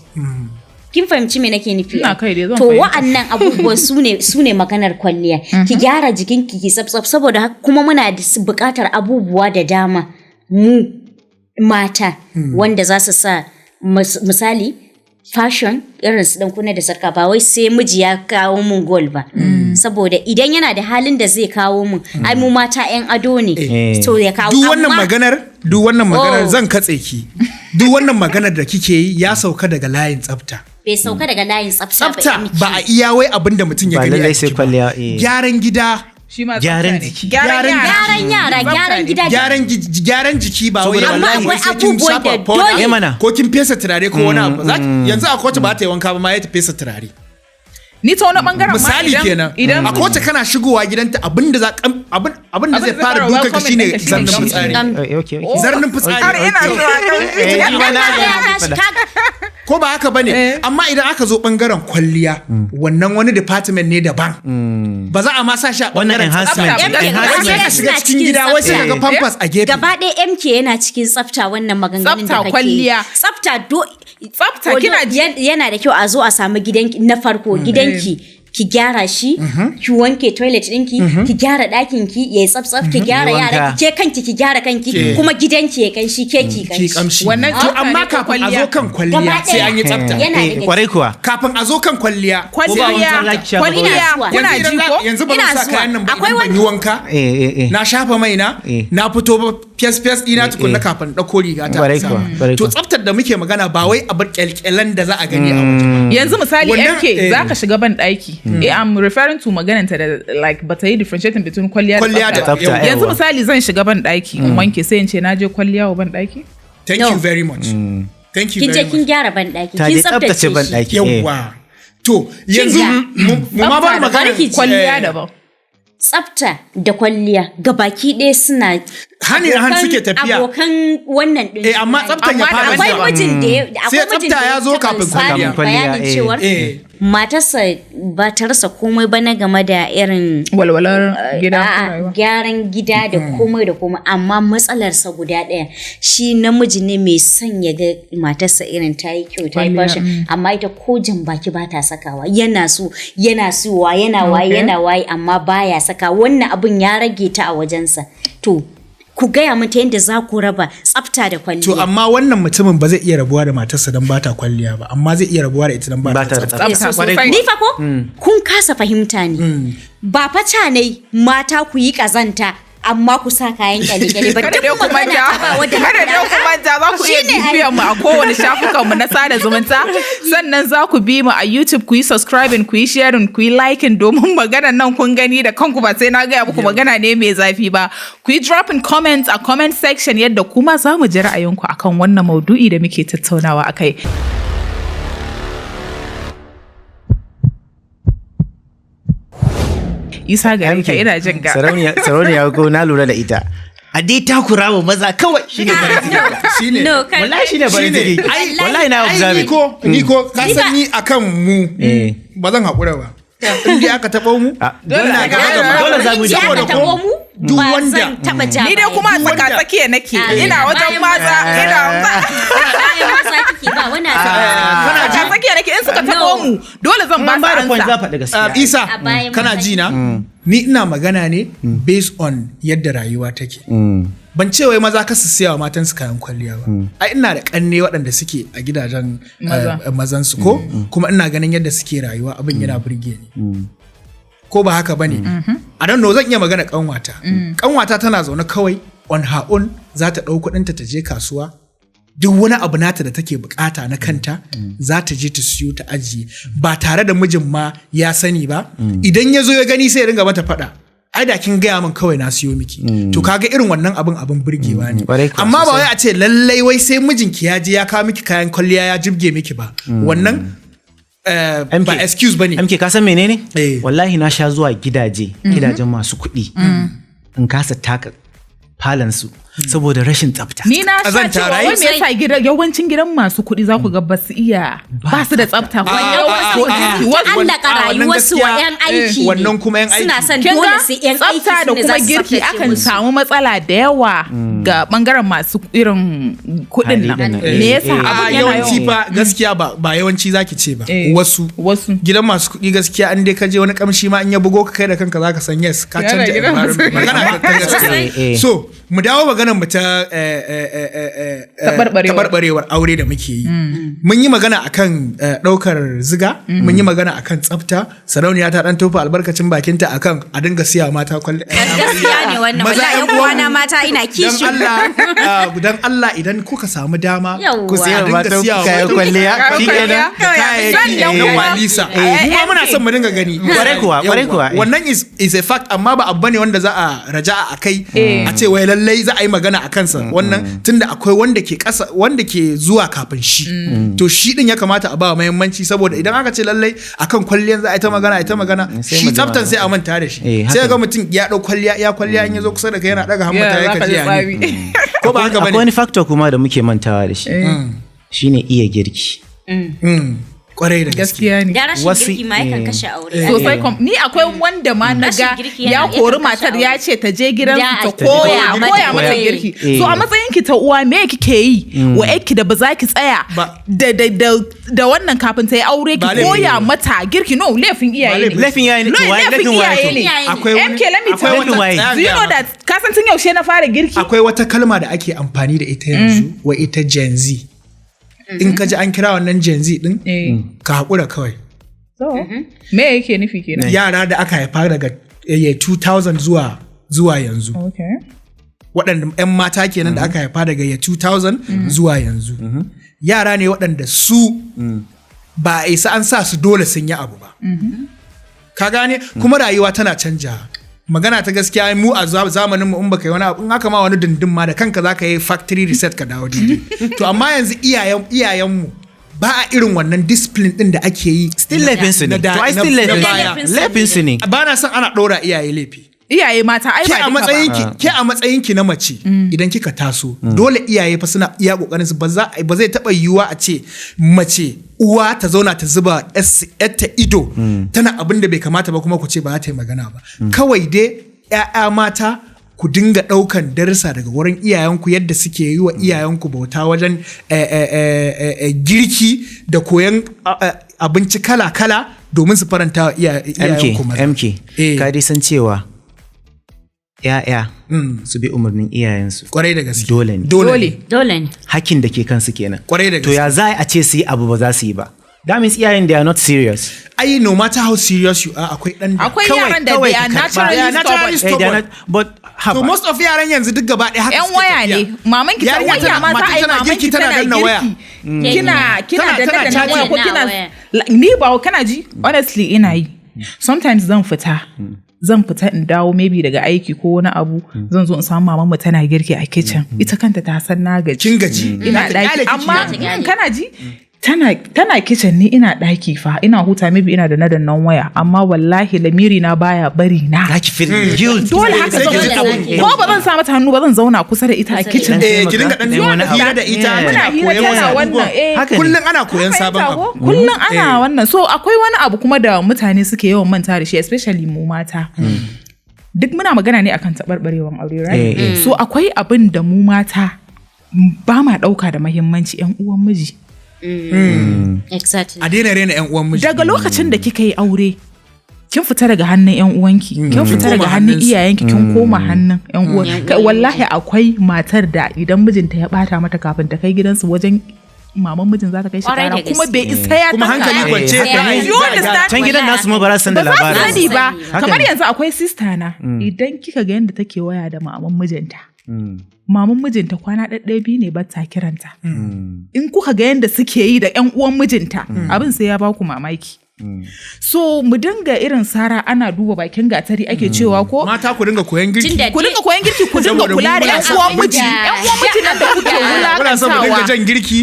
kin fahimci me nake nufi Ina kai dai, zan to fahimta. wa'annan abubuwan su ne maganar kwalliya ki gyara jikinki ki tsaf saboda kuma muna da buƙatar abubuwa da dama mu mata wanda za su sa misali fashion irin su kuna da sarka ba wai sai miji ya kawo mun gold ba saboda idan yana da halin da zai kawo mun ai mu mata yan ado ne to ya kawo duk wannan maganar zan katse ki duk wannan maganar da kike yi ya sauka daga layin tsafta bai sauka daga layin tsafta ba a iya wai abin da mutum ya Ba gani a lallai sai jiki ba. kwalliya, gyaran gida shi ma Gyaran tsafta ne. jiki. gyaran yara gyaran gida gyaran jiki ba wai Saboda amma wallahi akwai sai kin abubuwan shafa da powder dole- Eh mana. ko kin fesa turare ko wani abu yanzu a kowace ba ta yi wanka ba ma ya ta fesa turare ni ta wani bangaren ma misali kenan idan a kowace kana shigowa gidanta abinda zai fara duka ka shine welcoming zarnin ɗinka shine fitsari okay. zarnin fitsari har ina zuwa Shi ma na ko ba haka bane amma idan aka zo bangaren kwalliya wannan wani department ne daban ba za a ma sa shi a Wannan bangaren enhancement. tsafta. wai sai ka shiga cikin gida wai sai ka ga pampers a gefe gaba ɗaya MK yana cikin tsafta wannan maganganun da Tsafta, kake kwalliya. tsafta Tsafta, kina ji- yana da kyau a zo a samu gidanki na farko gidanki ki gyara shi ki wanke toilet ɗinki ki gyara ɗakin ki yayi tsaf ki gyara Yi yara wanka. ki ke kanki ki gyara kanki kuma gidanki ya kanshi ke ki ki kanshi kamshi Wannan to tsafta amma ne ko kafin a kwalliya? zo kan kwalliya Gaba sai ɗaya. an yi tsafta Yana daga kwarai kuwa kafin a zo kan kwalliya kwalliya kwalliya kuna yanzu ji idan ko yanzu ba Ina zan sa zuwa. kayan nan ba Akwai idan ban yi wanka na shafa mai na na fito ba fes dina tukunna kafin ɗauko riga ta Kwarai sa. kuwa, kwarai to kuwa. tsaftar da muke magana ba wai abin kyalkyalan da za a gani a waje ba yanzu misali Wannan, MK zaka shiga ban daki I'm referring to magananta da like bata yi differentiating between kwalliya Kwalliya da da tsafta tsafta, yanzu yawa. misali zan shiga ban daki in wanke sai in ce na je kwalliya wa ban daki thank No. you very much thank you kin je very kin much gyara ban ɗaki ta kin je tsaftace tsaftace ban shi ɗaki yawwa to yanzu ga. mu ma ba Tsafta da magana barki ji. kwalliya daban tsafta da kwalliya gabaki ɗaya suna Hand in hand suke tafiya. abokan wannan ɗin amma juna ne. tsaftan ya Amma fara akwai zuwa. mijin da ya Sai akwai mijin tsafta da ya zo taɓa kafin misalin kwalliya. bayanin Eh. cewar matarsa ba ta rasa komai ba na game da irin walwalar gida ko a'a, rayuwa. gyaran gida da komai da komai amma matsalarsa guda ɗaya shi namiji ne mai son ya ga matarsa irin ta yi kyau ta yi Kwalliya, fashion amma ita ko jan baki ba ta sakawa yana so yana suwa yana waye Okay. yana waye amma baya saka wannan abun ya rage ta a wajensa to ku gaya min ta yadda za ku raba tsafta da to kwalliya amma wannan mutumin ba zai iya rabuwa da matarsa don ba ta kwalliya ba amma zai iya rabuwa da ita don ba ba ta ta da tsafta tsafta Tsafta kwarai sosai. kuwa. ni fa ko kun kasa fahimta ne ba fata ne mata ku yi kazanta amma ku sa kayan kyale-kyale ba Kada dai duk ku magana manta, ta ba wadda kada dai ku manta za ku iya Shine ai. bibiyar mu a kowane shafukan mu na sada zumunta sannan za ku bi mu a YouTube ku yi subscribing ku yi sharing ku yi liking domin maganar nan kun gani da kanku ba sai na gaya muku magana ne mai zafi ba ku yi dropping comments a comment section yadda kuma za mu ji ra'ayinku akan wannan maudu'i da muke tattaunawa akai. Isa gari ka ina jin ga. Sarauniya ko na lura da ita. A dai takura wa maza kawai shi ne farin ciki. shine No, kai- Wallahi shi ne farin Shine. ciki. Ai, Wallahi na ai observe. niko ka san ni akan mu ba zan haƙura ba in dai aka taɓa mu Dole na a gaba gaba. gaba. Dole za mu ji. Ya Saboda ka taɓo ko mu duk ba wanda- zan taɓa ja Ni dai kuma a Duk wanda- tsaka-tsakiya nake Ah, ina wajen bayan maza maza. ina bayan wasa kike ba wani kana a ji tsakiya nake in suka No. taɓo mu dole zan ba Ban ba da su point za ansa. faɗi gaskiya. Isa A bayan kana maza. ji na ni ina magana ne based on yadda rayuwa take ban ce wai maza ka su siya wa matan su kayan kwalliya ba ai ina da kanne waɗanda suke a gidajen mazan su ko kuma ina ganin yadda suke rayuwa abin yana burge ni ko ba haka bane a dan no zan iya magana kanwata kanwata tana zaune kawai on her own za ta ɗau kuɗinta ta je kasuwa duk wani abu nata da take bukata na kanta za ta je ta siyo ta ajiye ba tare da mijin ma ya sani ba idan ya zo ya gani sai ya ringa mata faɗa ai da kin gaya min kawai na siyo miki to kaga irin wannan abin burgewa ne Kwarai kuwa, amma ba sosai. wai a ce lallai wai sai mijinki ya je ya kawo miki kayan kwalliya ya jibge miki ba wannan ba excuse bane MK ka san menene? Eh. Wallahi na sha zuwa gidajen masu kuɗi. In kasa taka falansu saboda rashin tsafta. Ni na sha Ƙazanta, cewa right? wai me yasa yawancin gidan masu kuɗi za ku ga ba su iya ba su da tsafta. allaka rayuwarsu wa 'yan aiki ne. Wannan kuma 'yan aiki. Suna son Kin dole ga sai 'yan aiki tsafta da su ne kuma za su girki tsaftace akan musu. samu matsala da yawa ga bangaren masu irin kuɗin Hali da nan. nan. Me yasa Eh, abin yana yawanci yawan- ba gaskiya ba yawanci zaki ce ba wasu wasu gidan masu kuɗi gaskiya an dai ka je wani kamshi ma in ya bugo ka kai da kanka zaka san yes ka Yana canja gidan masu environment. magana ta gaskiya so mu dawo maganar mu ta tabarbarewar aure da muke yi mun yi magana akan ɗaukar ziga mun yi magana akan tsafta sarauniya ta dan tofa albarkacin bakinta akan a dinga siya mata kwalle gaskiya ne wannan Maza wallahi ƴan yan uwana uwanmu, mata ina kishi dan Allah idan kuka samu dama Yawwa. ku siya Matan dinga siya kayan kwalliya, shi kenan. kayayyaki Zan na yi walisa mu ma muna son mu dinga gani Kwarai kuwa, kwarai kuwa. wannan is a fact amma ba abu ne wanda za a raja'a a kai a ce wai lallai za a yi magana a kansa wannan tunda akwai wanda ke kasa wanda ke zuwa kafin shi to shi din ya kamata a ba muhimmanci saboda idan aka ce lallai akan kwalliyan za a yi ta magana sai shi mu ji tsaftan ma- sai a manta da shi haka sai ga ne. mutum ya dau kwalliya in ya zo kusa da kai yana daga hammata Yeah, ya za ka kaji ji ya tsari. ne ko ba haka Akwai bane wani factor kuma da muke mantawa da shi. Shine iya girki. kwarai da gaske gaskiya ne. da rashin Wasu- girki ma yakan eh. kashe aure Sosai ni akwai wanda ma na Rashin ga girki ya yana- kori yakan kashe matar ya aure. ce ta je gidan Da, ta ta koya koya mata mata girki. Eh. So a matsayin ki ta uwa me kike yi wa ki da ba za ki tsaya Ba- da wannan kafin ta yi aure ki Ba laifi koya ne. mata girki no laifin iyaye ne. Laifin yayi ne. No, to waye- laifin laifin waye iyaye to? ne. Akwai wani- MK let me akwai tell wata- you. waye? Do you know that ka san tun yaushe na fara girki? akwai wata kalma da ake amfani da ita yanzu wa ita Gen Z in ka ji an kira wannan Gen Z din ka haƙura kawai So, me yake nufi kenan? yara da aka haifa daga 2000 zuwa yanzu Okay. waɗanda 'yan mata kenan da aka haifa daga 2000 zuwa yanzu yara ne waɗanda su ba a isa an sa su dole sun yi abu ba ka gane kuma rayuwa tana canja magana ta gaskiya mu a zamanin mu in baka yi wani abu in haka ma wani dindin ma da kanka zaka yi factory reset ka dawo daidai to amma yanzu iyayenmu ba a irin wannan discipline din da ake yi Still laifinsu ne. na da- To ai na- still na laifinsu baya. ne. Laifinsu ne. ba na son ana ɗora iyaye laifi Iyaye mata ai ke ba a duka ba. matsayinki ke a matsayinki na mace idan kika taso dole iyaye fa suna iya kokarin su ba zai taba yiwuwa a ce mace uwa ta zauna ta zuba ta ido tana abin da bai kamata ba kuma ku ce ba za ta yi magana ba kawai dai 'ya'ya mata ku dinga ɗaukan darussa daga wurin iyayenku yadda suke yi wa iyayenku bauta wajen girki da koyon abinci kala-kala domin su faranta wa iyayenku maza. MK, Eh. ka dai san cewa ‘ya'ya su bi umarnin iyayensu. Kwarai da gaske. Dole ne. Dole. dole ne Hakkin da ke kansu kenan. Kwarai da To gaske. ya za a ce su yi abu ba za su yi ba. That means iyayen they are not serious. Ai no matter how serious you are akwai ɗan da. Akwai Kawai- yaran da kawai they are ka karɓa. naturally They are naturally stubborn. They are not, but haba. To most of yaran yanzu duk gaba ɗaya haka Yan suke waya tafiya. ne. Maman ki ta Yarinya waya ma za mata a yi tana maman girki ki tana tana danna waya. girki. Kina Tana da chatting. waya ko Na kina waya. ni ba kana ji honestly ina yi. Sometimes zan fita in dawo maybe daga aiki ko wani abu zan zo in samu maman mu tana girki a kitchen ita kanta ta san na gaji Kin gaji. ina Za ta kyale daki ki amma ki kyale. kana ji tana kitchen ni ina daki fa ina huta maybe ina da nadannan waya amma wallahi lamiri na baya bari na Za ki feel guilt. dole haka Sai ki ji zan ta- ko ba zan sa mata hannu ba zan zauna kusa da ita a kitchen Ki dinga ɗan wani abu. hira da ita. Yeah. muna hira koyon tana wasu wannan abubuwan. Haka ne. Kullum ana koyon sabon abu. kullum ana wannan so akwai wani abu kuma da mutane suke yawan manta da shi especially mu mata duk muna magana ne akan taɓarɓarewan aure right so akwai abin da mu mata ba ma ɗauka da mahimmanci 'yan uwan miji exactly A daina rena 'yan uwan miji. daga lokacin da kika yi aure kin fita daga hannun 'yan uwanki kin fita daga hannun hannunsu. iyayenki kin koma hannun 'yan uwan kai wallahi akwai matar da idan mijinta ya bata mata kafin ta kai gidansu wajen maman mijin za ta kai shi Kwarai da kara kuma gaske. bai isa ya Kuma tanka hankali ba. kwance. Eh, kana yi You za a understand? gyara. Can gidan nasu ma ba za su san da ba za su labarin. sani ba Haka kamar ne. yanzu akwai sista na idan kika ga yadda take waya da maman mijinta maman mijinta kwana ɗaɗɗaya biyu ne ba ta kiranta in kuka ga yadda suke yi da ƴan uwan mijinta abin sai ya baku mamaki so mu dinga irin sara ana duba bakin gatari ake cewa ko Mata ku dinga koyon girki. Tunda ku dinga koyan girki ku dinga Saboda kula da muna ƴan son uwan mu miji dinga- ƴan uwan miji nan da kuke Muna son mu dinga wulakantawa jan girki.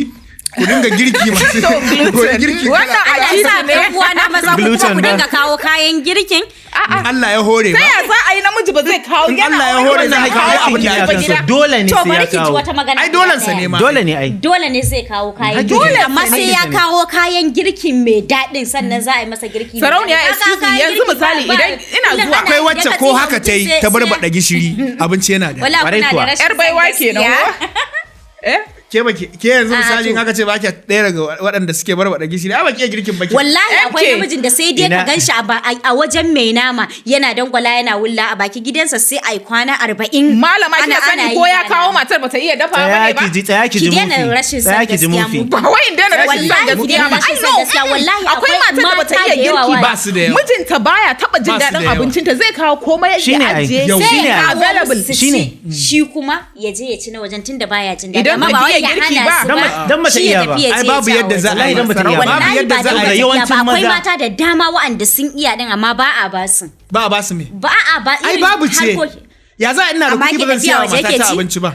ku dinga girki masu gluten. girki Wannan Allah ya sa ne. ɗan uwana maza ku kuma Gluten ku ba. dinga kawo kayan girkin. Allah ya hore Ta ba ya za a yi namiji ba zai kawo In yana Allah ya aure hore ba zai zai kawo kawo abin da abinci ake ba so gida. dole ne To sai ya bari ki ji kawo wata magana. ai guda dolansa ɗaya. ne ma dole ne ai Dole ne zai kawo kayan Hakki girki ne. amma sai ya Hakki ne. kawo kayan girkin mai daɗin sannan za a yi masa girki mai Sarauniya, daɗi. excuse me, Kayan yanzu girki misali ba- idan ina idan zuwa- ana akwai yi, wacce ya ko katsi haka ta yi sai- ta sai- barbaɗa gishiri abinci yana da Wala Kwarai kuna kuwa. da rashin Yar baiwa son kenan gaskiya. ko? Eh? ke yanzu A, misali to. in aka ce ba ki ɗaya daga waɗanda suke barbaɗa gishiri ai ba ki iya girkin ba ki Wallahi akwai MK. namijin da sai dai ka Ina- ganshi a wajen mai nama yana dangwala yana wulla a baki gidansa sai a yi kwana 40. Malama kina sani ko ya kawo matar bata iya dafa ba ne ba? tsaya ki Ki ji daina mufi rashin tsaya son ki ji gaskiya mufi mu. Ba wai in daina rashin son Wallahi gaskiya ku daina ba. rashin I son know. gaskiya. Wallahi akwai matar da bata mata iya da yawa girki ba. ba su da yawa. Mijinta baya taba jin Ba su da daɗin yawa. abincinta zai kawo komai Shine ya ai. ajiye Yau. sai Shine ya ai. kawo available. musu su Shine. ci. Shi kuma ya je ya ci na wajen tunda baya jin daɗi Idan amma baki ba wai iya ya girki hana ba. su Dan bata shi iya ya ba. tafi ya ai je babu ya yadda ci za a Wallahi yi dan bata iya ba. babu wallahi yadda ba za dan a bata yi iya ba yawancin akwai maza- mata da dama waɗanda sun iya din amma ba a ba su ba a ba su me ba a ba ai irin babu ce harkoki- ya za a ina da Amma kuɗi ba ke zan siya wa tafiya waje matata yake ci? abinci ba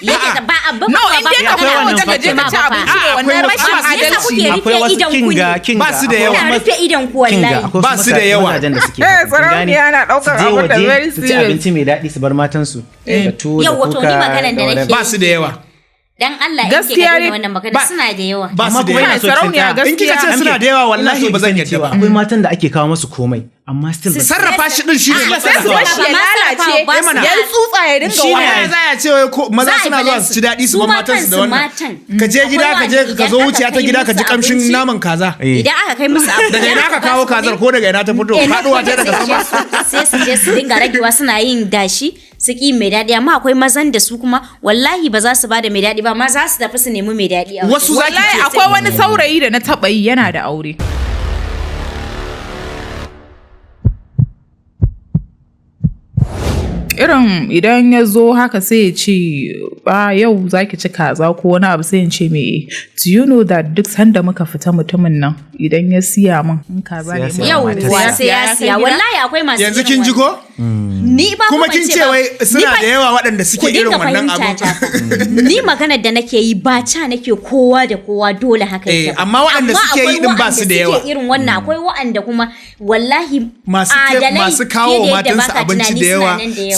yake da ba a ba No, ba in dai ka magana fita wannan waje ka je ka ci ba- abinci ba- ne wannan akwai rashin wasu- yasa adalci kuke ne. akwai wasu idan kun kinga yi. kinga Ba su da akwai yawa. Ina wasu- rufe idan ku kinga wallahi akwai Ba wasu su da yawa. mazajen da suke Eh, haka, kin sarauniya gane? na ɗaukar Su je abin da waje, very su ci serious. abinci mai daɗi su bar matansu da tuwo da Yau, wato kuka ni maganan da da nake whatever. ba su da yawa dan Allah in Gaskiya ke ne. da wannan magana Ba- suna da yawa ba su Amma da kuma yawa ina so ki Sarauniya sani- in kika ce gaskiya. suna da yawa wallahi ina so ba ki zan sani yadda cewa ba akwai matan da ake kawo musu komai amma still ba su- sarrafa shi din shi ne A'a, Sai su Ba bashi ya ma lalace sarrafa ba su ya yi tsutsa ya dinga shi ne wahala. za a ce wai ko maza Za a yi suna zuwa balance. su ci daɗi su Su ba ma matansu da kansu wannan matan. ka je gida Akwai ka je wanda ka zo idan wuciya aka ta kai gida ka ji musu kamshin abinci, naman kaza Eh. idan aka kai musu abu daga ina ka kawo kazar ko daga ina ta fito faɗuwa ta daga sama sai su je su dinga ragewa suna yin dashi su ki mai daɗi amma akwai mazan da su kuma wallahi ba za su bada mai daɗi ba amma za su tafi su nemi mai daɗi a Wasu za ki Wallahi ce akwai wani saurayi da na taɓa yi yana da aure. Irin idan ya zo haka sai ya ce ba yau za ki ci kaza ko wani abu sai in ce me do you know that duk sanda muka fita mutumin nan idan ya siya min in kaza ne Siya mun siya mata yauwa matarsa. sai ya siya wallahi akwai masu yanzu irin kin ji wannan. ko Ni ba kuma ban kin ce ce ba. wai Ni suna ba- da yawa waɗanda ku suke irin dinga wannan fahimta abu ta ni magana da nake yi ba ca nake kowa da kowa dole haka Eh, yake ba. amma waɗanda suke yi akwai din ba su da waɗanda yawa. suke irin wannan akwai waɗanda kuma wallahi masu kawo wa matansu abinci da yawa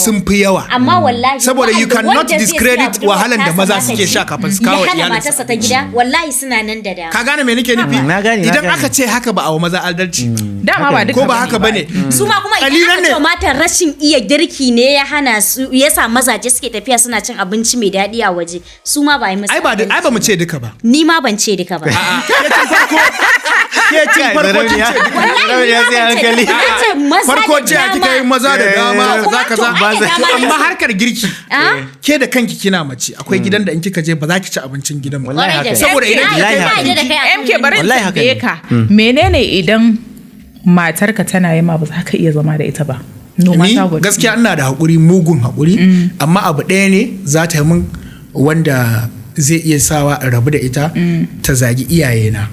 sun fi yawa amma wallahi saboda you waɗanda cannot wanda zai discredit siya wahalan da tasa maza ma suke ta sha ci, kafin su kawo ya hana iyalinsu matarsa ta gida wallahi suna nan da dama ka gane me nake nufi Na gane, na idan gane. aka ce haka ba a wa maza adalci Dama ba duka ko ba haka bane su ma kuma Kalilan idan ne. aka ce matan rashin iya girki ne ya hana su yasa mazaje suke tafiya suna cin abinci mai daɗi a waje su ma ba yi musu adalci. ai ba mu ce duka ba ni ma ban ce duka ba a'a ke tun farko kin ce duka Sarauniya sai hankali. farko ce kika yi maza da dama kaza kaza amma harkar girki ke da kanki kina mace akwai gidan da in kika je ba za ki ci abincin gidan ba Wallahi haka ne. saboda idan Wallahi kika haka yi ne. MK bari in Wallahi haka tambaye ne. ka menene idan matarka tana yi ma ba za ka iya zama da ita ba no ni matter what. gaskiya ina da haƙuri mugun haƙuri amma abu ɗaya ne za ta yi min wanda zai iya sawa in rabu da ita ta zagi iyayena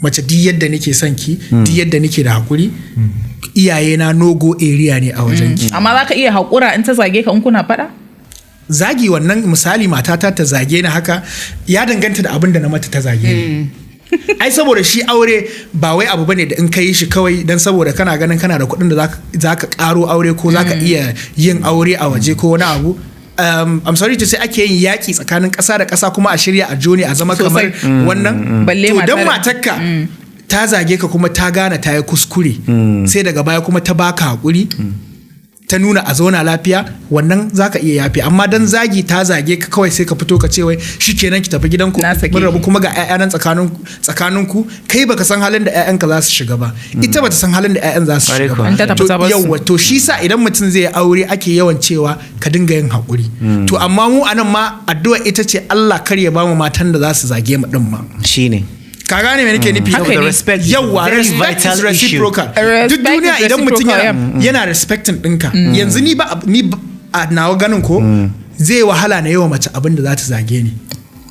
mace duk yadda nake son ki duk yadda nake da haƙuri iyayena no go area ne a wajen ki amma za ka iya haƙura in ta zage ka in kuna faɗa zagi wannan misali matata ta zage ni haka ya danganta da abin da na mata ta zage ni ai saboda shi aure ba wai abu bane da in ka yi shi kawai dan saboda kana ganin kana da kuɗin da za ka ƙaro aure ko za ka iya yin aure a waje ko wani abu I'm sorry to say ake yin yaƙi tsakanin ƙasa da ƙasa kuma a shirya a joni a zama kamar wannan Balle to dan matar- matarka ta zage ka kuma ta gane ta yi kuskure sai daga baya kuma ta baka haƙuri ta nuna a zauna lafiya wannan zaka iya yafi amma dan zagi ta zage ka kawai sai ka fito ka ce wai shikenan ki tafi gidanku Na sake mun rabu ki. kuma ga ƴaƴa nan tsakaninku kai baka san halin da ƴaƴanka za su shiga ba ita bata san halin da ƴaƴan za su Kwarai shiga kuwa. ba In ta tafi ta bar su. yawwa to shi sa idan mutum zai yi aure ake yawan cewa ka dinga yin haƙuri to amma mu anan ma addu'a ita ce Allah kar ya bamu matan da za su zage mu din ma Shine. ka gane me nake nufi Haka ne. Respect is yawwa very respect vital is issue. reciprocal Respect duk duniya is idan mutum reciprocal, yana respecting ɗinka yanzu ni a nawa ganin ko zai wahala na yawa mace abin da za ta zage ni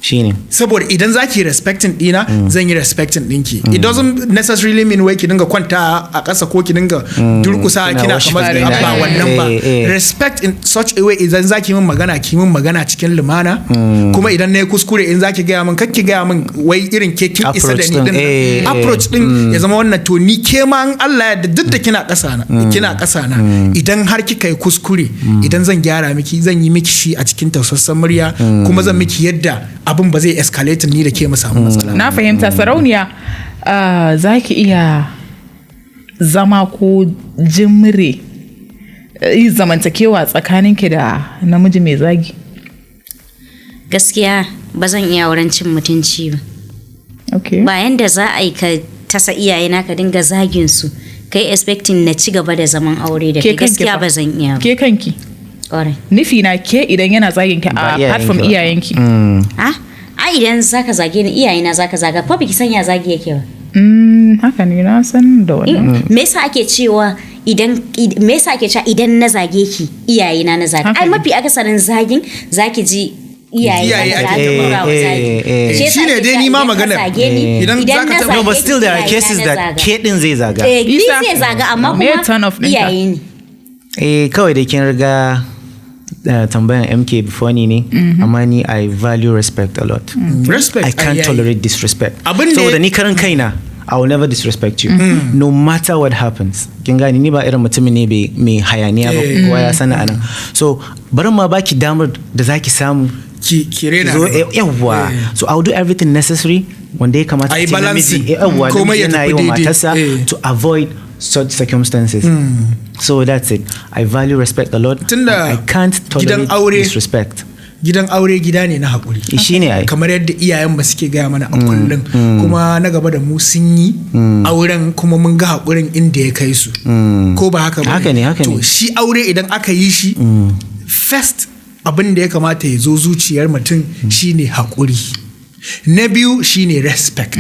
shine saboda idan za ki respecting dina zan yi respecting dinki it doesn't necessarily mean wai ki dinga kwanta a ƙasa ko ki dinga durkusa Kina kina worship kamar ɗina. ba wannan ba respect in such a way idan za ki min magana ki min magana cikin lumana kuma idan na yi kuskure in za ki gaya min kakki gaya min wai irin ke kin isa da Approach ni din, din approach din ya zama wannan to ni ke ma in Allah ya yarda duk da kina ƙasa na idan har kika yi kuskure idan zan gyara miki zan yi miki shi a cikin tausassan murya kuma zan miki yadda abin ba zai escalate ni da ke mu samu matsala. Na fahimta sarauniya za ki iya zama ko jimre zamantakewa tsakaninki da namiji mai zagi. gaskiya ba zan iya wurin cin mutunci ba Okay. bayan da za a yi ka tasa iyayena ka dinga zagin su kai expecting na ci gaba da zaman aure da kai gaskiya fa? ba zan iya ba Ke kanki. Ƙwarai. Nufi na ke idan yana zagin ki Ba apart from iyayenki iyayenki. a idan zaka zage ni iyayena zaka zaga fa biki sanya zagi yake ba Haka ne na san da wannan. me yasa ake cewa idan na zage ki iyayena na zage Haka ai ne. mafi akasarin zagin zaki ji Iyaye iyaye ake ake magana. nuna wa zagi Shi yasa Shine ake dai cewa ni ma idan ka maganar. zage ni, Idan idan zaka na taɓa- zage no but still there are iyayena cases na that zaga. ke din zai zaga ni Isa. zai zaga amma Me turn kuma off ɗinka? iyaye ne kawai da kin riga tambayan MK before ni ne amma ni I value respect a lot Respect. I can't tolerate disrespect Abin da- saboda ni karan kaina I will never disrespect you no matter what happens kin gani ni ba irin mutumin ne mai hayaniya ba kowa ya sani anan so barin ma baki damar da zaki samu ki rena zo yawwa so I'll do everything necessary wanda ya kamata Ai ce balancing. namiji yawwa Komai namiji ya yana tafi yi wa daidai. matarsa to avoid such circumstances so that's it I value respect a lot Tunda I can't gidan tolerate aure- disrespect gidan aure gida ne na haƙuri shine ai kamar yadda iyayen ba suke gaya mana a kullum kuma na gaba da mu sun yi auren kuma mun ga haƙurin inda ya kai su ko ba haka ba Haka ne, haka to ne. shi aure idan aka yi shi first abin da ya kamata ya zo zuciyar mutum shine haƙuri na biyu shine respect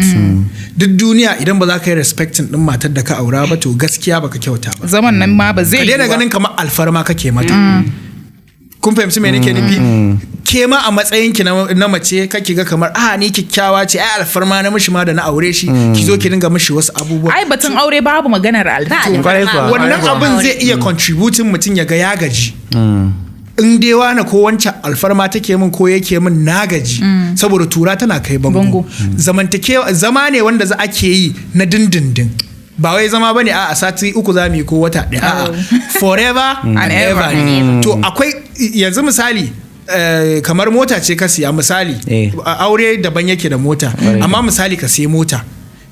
duk duniya idan ba za ka yi respecting din matar da ka aura ba to gaskiya baka kyauta ba Zaman nan ma ba zai ka yi daina ba. ganin kamar alfarma kake mata kun fahimci me nake nufi ke ma a matsayin ki na mace kake ga kamar ni kyakkyawa ce ai alfarma na mishi ma da na aure shi ki zo ki dinga mishi wasu abubuwa Ai batun aure babu maganar Ba alfahari. Kwarai kuwa. wannan abin zai iya contributing mutum ya ga ya gaji in dai wani ko wancan alfarma take min ko yake min na gaji saboda tura tana kai bango Bango. zamantakewa zama ne wanda za ake yi na dindindin ba wai zama bane a sati uku za mu yi ko wata ɗaya a'a forever and ever ne to akwai yanzu misali kamar mota ce ka siya misali aure daban yake da mota amma misali ka siya mota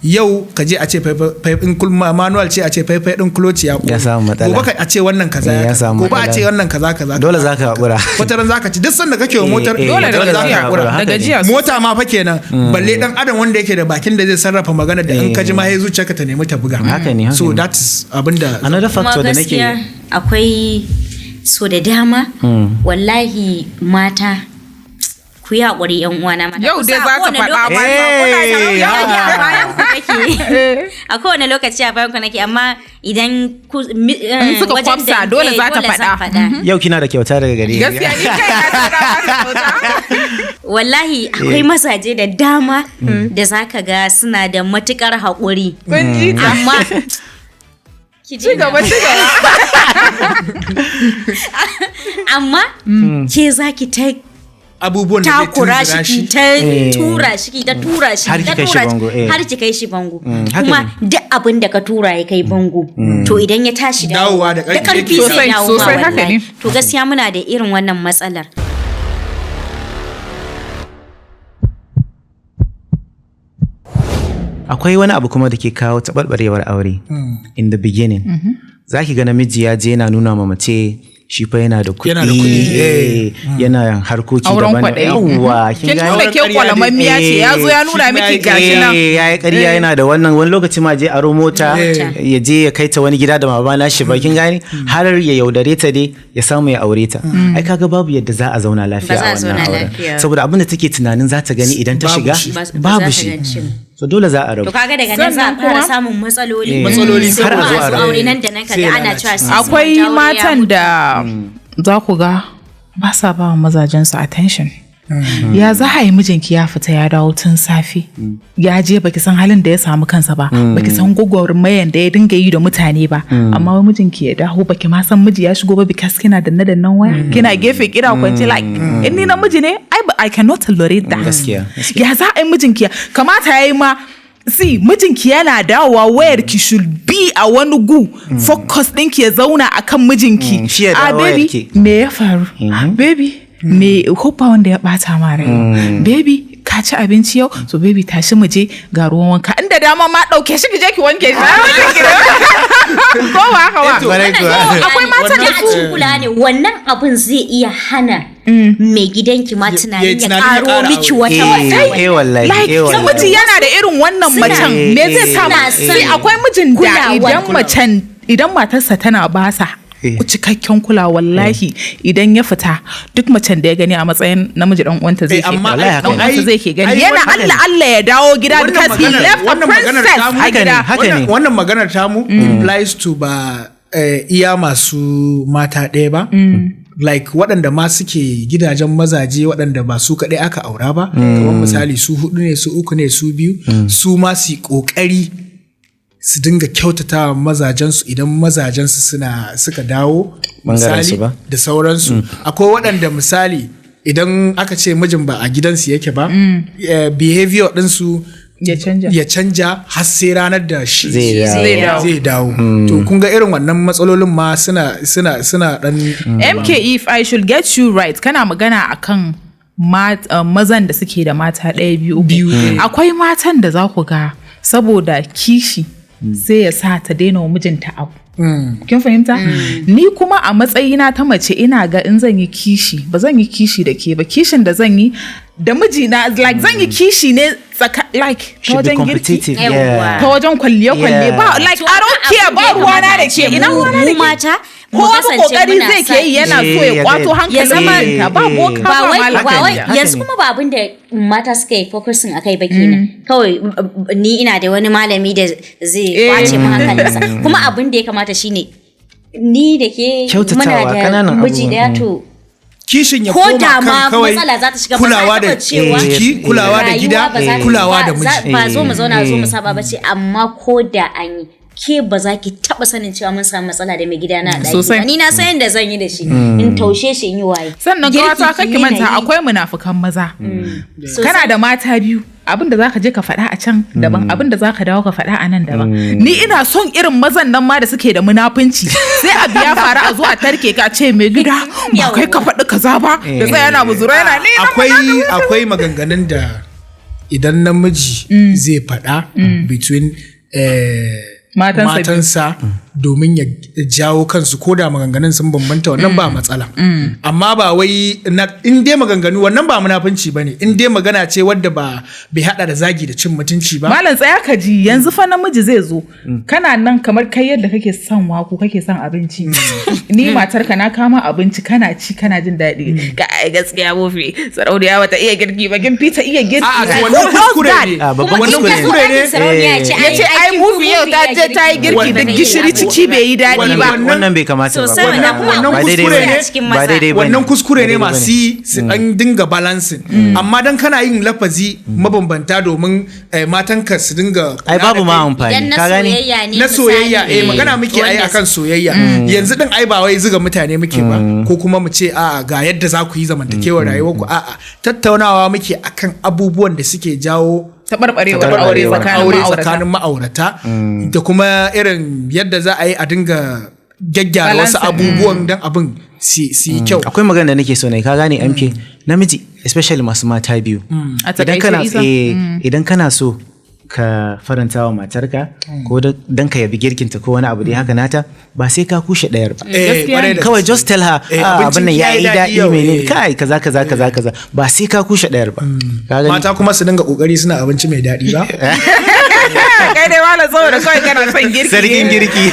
yau ka je a ce faifin manual ce a ce faifai din kuloci ya samu matsala gobe a ce wannan kaza ya samu gobe a ce matsala. wannan kaza dole za ka haƙura wata ran zaka ci duk sanda kake wa motar Dole da dole za ka gajiya. haƙura, Da haka ne. gajiya. mota ma fa kenan balle dan adam wanda yake da bakin da zai sarrafa magana da in ka ji ma ya zuciyarka ta nemi ta buga Haka ne, haka so ne. that's abinda another kuma factor da gaskiya nake akwai so da dama wallahi mata ku yi haƙuri yan uwana mata Yau dai Kusa za ta a kowane faɗa. lokaci- Hey, Kuna yawa. a bayan ku nake. A kowane lokaci a bayan ku nake amma idan In suka kwafsa, dole za ta faɗa. yau kina da kyauta daga gare ni. Gaskiya ni kai na tsara maka kyauta. wallahi akwai mazaje da dama da zaka ga suna da matukar haƙuri Kun ji ta. amma ki Ci gaba, ci gaba. amma ke zaki ta abubuwan da zai takura tunzura shi ki ta tura shi ki ta tura shi Har ki ta ki kai shi tura bango, har ki kai shi bango haka kuma ne. duk abin da ka tura ya kai bango to idan ya tashi Dawowa da ƙarfi karfi yake. sai Sosai, dawo sosai, haka ne. to gaskiya muna da irin wannan matsalar akwai wani abu kuma da ke kawo taɓarɓarewar aure in the beginning za ki ga namiji ya je yana nuna ma mace shi fa yana da kuɗi Yana da kuɗi, yana harkoki Auren daban kwaɗayi. yawwa Kin gane? nuna ke kwalamammiya ce ya zo ya nuna miki gashi nan. ya yi ƙarya yana da wannan wani lokaci ma je aro mota ya je ya kai ta wani gida da mama na shi ba kin gane har ya yaudare ta dai ya samu ya aure ta ai kaga babu yadda za a zauna lafiya Ba a za a wannan zauna auren lafiya. saboda abin da take tunanin za ta gani idan ta Babu shiga shi. babu shi so dole za a rabu to kaga daga nan za a Sannan fara kuma- samun matsaloli Matsaloli sai har a kuma zo a a zo rabu. aure nan da nan Sai kaga ya ana lalace. cewa sai Akwai sun dawo ya matan mutu. da za ku ga ba sa ba wa mazajensu attention. Ya za a yi mijinki ya fita ya dawo tun safe. Ya je baki san halin da ya samu kansa ba. Baki san gwagwarmayan da ya dinga yi da mutane ba. Amma wai mijinki ya dawo baki ma san miji ya shigo ba because kina dannan waya. Kina gefe kina kwance like in ni namiji ne I cannot tolerate that. Gaskiya. Ya za a yi mijinki kamata ya yi ma mijinki yana dawowa wayar ki should be a wani gu focus ɗinki ya zauna akan mijinki. Shi ya dawo wayar baby ki. me ya faru? Baby me hoppa wanda ya bata ma rai. Baby ka ci abinci yau so baby tashi mu je ga ruwan wanka inda dama ma dauke shi ki je ki wanke shi ko ba haka ba akwai mata da su kula ne wannan abun zai iya hana mai gidanki ma tunanin ya karo miki wata wallahi miji yana da irin wannan macen me zai sa sai akwai mijin da idan matarsa tana basa cikakken kula wallahi idan ya fita duk macen da ya gani a matsayin namiji dan uwanta zai ke gani yana Allah ya dawo gida because he left a princess a gida. Wannan maganar tamu implies to ba iya masu mata ɗaya ba like waɗanda ma suke gidajen mazaje waɗanda ba su kaɗai aka aura ba kamar misali su 4 ne su 3 ne su 2 su ma su ƙoƙari su dinga kyautata mazajensu idan mazajensu suka dawo misali da sauransu akwai waɗanda misali idan aka ce mijin ba a gidansu yake ba behavior ɗinsu ya canja har sai ranar da shi zai dawo to kun ga irin wannan matsalolin ma suna dan MK if I should get you right kana magana akan mazan da suke da mata ɗaya biyu akwai matan da za ku ga saboda kishi sai ya sa ta daina wa mijinta abu. Kin fahimta? Ni kuma a matsayina ta mace ina ga in zan yi kishi ba zan yi kishi da ke ba kishin da zan yi da mijina like zan yi kishi ne like ta wajen girki ta wajen kwalle ba like I don't care ba ruwana da ke ina ruwana da ke mata kowa ba kokari zai ke yi yana so ya kwato hankalin ta ba boka ba wai yanzu kuma ba abin da mata suka yi focusing akai ba kenan kawai ni ina da wani malami da zai kwace mu hankalinsa kuma abin da ya kamata shine ni da ke muna da miji da to kishin ya koma kan kawai kulawa da jiki kulawa da gida kulawa da miji ba zo mu zauna zo mu saba bace amma ko da an yi ke ba za ki taba sanin cewa mun samu matsala da mai gida na ɗaki ni na san yadda zan yi da shi in taushe shi in yi waye sannan kawata kake manta akwai munafukan maza kana da mata biyu abin da zaka je ka faɗa a can daban abin da zaka dawo ka faɗa a nan daban ni ina son irin mazan nan ma da suke da munafunci sai abu ya faru a zo a tarke ka ce mai gida ba kai ka faɗi kaza ba da sai yana buzura yana ni akwai maganganun da idan namiji zai faɗa between matansa domin ya jawo kansu ko da maganganun sun bambanta wannan ba matsala amma ba wai in dai maganganu wannan ba munafunci bane in dai magana ce wadda ba bai hada da zagi da cin mutunci ba malam tsaya ka ji yanzu fa namiji zai zo kana nan kamar kai yadda kake son wako kake son abinci ni matarka na kama abinci kana ci kana jin daɗi ga gaskiya bofi sarauniya bata iya girki ba kin fita iya girki wannan kuskure ne wannan kuskure ne yace ai bofi yau ta yi girki da gishiri ciki bai yi daɗi ba wannan bai kamata ba wannan kuskure ne masu yi su dan dinga balancing amma dan kana yin lafazi mabambanta domin matanka su dinga ai babu ma amfani ka gani na soyayya magana muke ai akan soyayya yanzu din ai ba wai zuga mutane muke ba ko kuma mu ce a'a ga yadda za ku yi zamantakewar rayuwar ku a'a tattaunawa muke akan abubuwan da suke jawo taɓarɓarewar aure tsakanin ma'aurata da kuma irin yadda za a yi a dinga gyaggyara wasu abubuwan don abin su yi kyau. Akwai magana da nake so ne ka gane MK namiji especially masu mata biyu idan kana so ka faranta wa matarka ko dan ka yabi girkinta ko wani abu dai haka nata ba sai ka kushe ɗayar ba kawai just tell her abin nan yayi daɗi menene kai kaza ba sai ka kushe ɗayar ba mata kuma su dinga kokari suna abinci mai daɗi ba kai dai wala saboda kawai kana son girki sarkin girki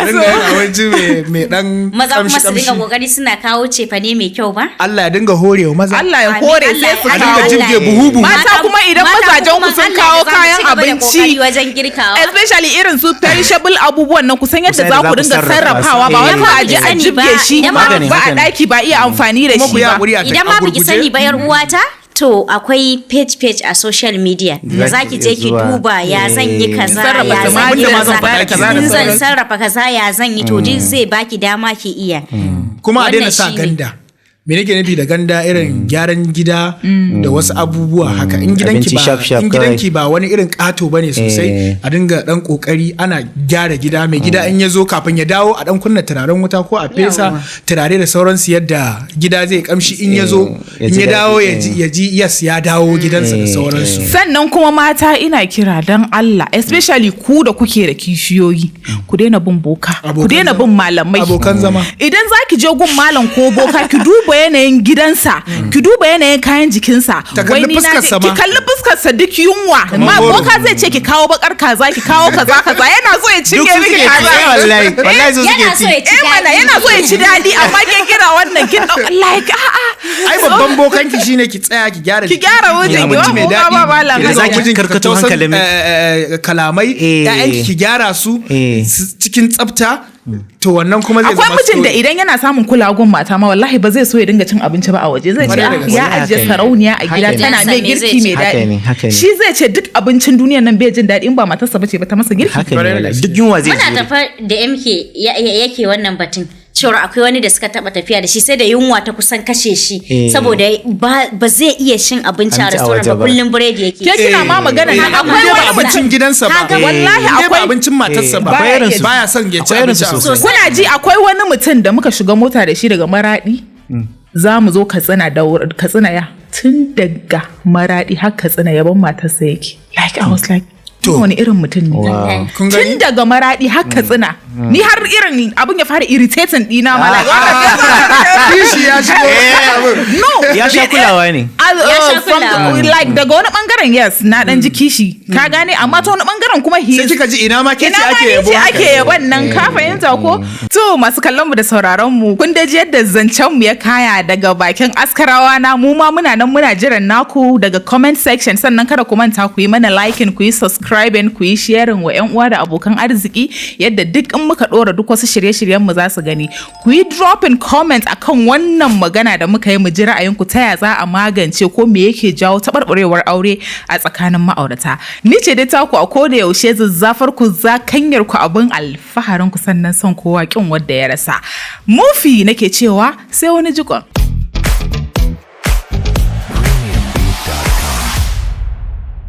dinga abinci mai dan maza kuma su dinga kokari suna kawo cefane mai kyau ba Allah ya dinga horewa maza Allah ya hore sai su dinga jirge buhu mata kuma idan mazajen ku sun kawo kayan abinci wajen girkawa especially irin su perishable abubuwan nan kusan yadda za ku dinga sarrafawa ba wai ka je a jibge shi ba a daki ba iya amfani da shi ba idan ma biki sani ba yar uwata to akwai page a social media da zaki je ki duba ya zan yi kaza ya zan yi kaza in zan sarrafa kaza ya zan yi to zai baki dama ki iya. Kuma a daina sa ganda. Me nake nufi da ganda irin gyaran gida da wasu abubuwa haka in gidanki ba wani irin kato bane sosai a dinga dan kokari ana gyara gida mai gida in ya zo kafin ya dawo a dan kunna turaren wuta ko a fesa turare da sauransu yadda gida zai kamshi in ya zo in ya dawo ya ji yes ya dawo gidansa da sauransu. Sannan kuma mata ina kira dan Allah especially ku da kuke da kishiyoyi ku daina bin boka ku daina bin malamai abokan zama. Idan zaki je gun malam ko boka ki duba yanayin gidansa ki duba yanayin kayan jikinsa ki kalli fuskarsa duk yunwa ma boka zai ce ki kawo bakar kaza ki kawo kaza yana so ya cinye miki kaza wallahi so suke ci yana so ya ci dadi amma kin kira wannan kin like ai babban bokanki shine ki tsaya ki gyara mijin mai daɗi da zaki karkato hankalin kalamai ƴaƴanki ki gyara su cikin tsafta to wannan kuma zai zama akwai mijin da idan yana samun kulawan mata ma wallahi ba zai so ya dinga cin abinci ba a waje zai ce ya ajiye sarauniya a gida tana mai girki mai daɗi shi zai ce duk abincin duniyar nan bai jin daɗi in ba matarsa bace ba ta masa girki duk yunwa zai muna tafa da MK yake wannan batun cewar akwai wani da suka taba tafiya da shi sai da yunwa ta kusan kashe shi saboda ba zai iya cin abinci a restaurant ba kullum biredi yake ke kina ma magana na akwai wani abincin gidansa ba wallahi akwai abincin matarsa ba baya son ya ci abinci kuna ji akwai wani mutum da muka shiga mota da shi daga Maradi za mu zo Katsina tun daga Maradi har Katsina yaban matarsa yake like I was like wani irin mutum ne tun daga Maradi har Katsina ni har irin abin ya fara irritating dina ma kishi ya shigo no ya sha kulawa ne like daga wani bangaren yes na dan ji kishi ka gane amma ta wani bangaren kuma sai kika ji ina ma kici ake yabon nan ka fahimta ko to masu kallon mu da sauraron mu kun da ji yadda zancen mu ya kaya daga bakin askarawa na mu ma muna nan muna jiran naku daga comment section sannan kada ku manta ku yi mana liking ku yi subscribing ku yi sharing wa ƴan uwa da abokan arziki yadda duk in muka dora duk wasu shirye-shiryen mu za su gani ku yi dropping comment akan wannan magana da muka yi mu ji ra'ayinku ta ya za a magance ko me yake jawo taɓarɓarewar aure a tsakanin ma'aurata ni ce dai taku a koda yaushe zazzafar ku zakanyar ku abin alfaharin ku sannan son kowa kin wanda ya rasa mufi nake cewa sai wani jikon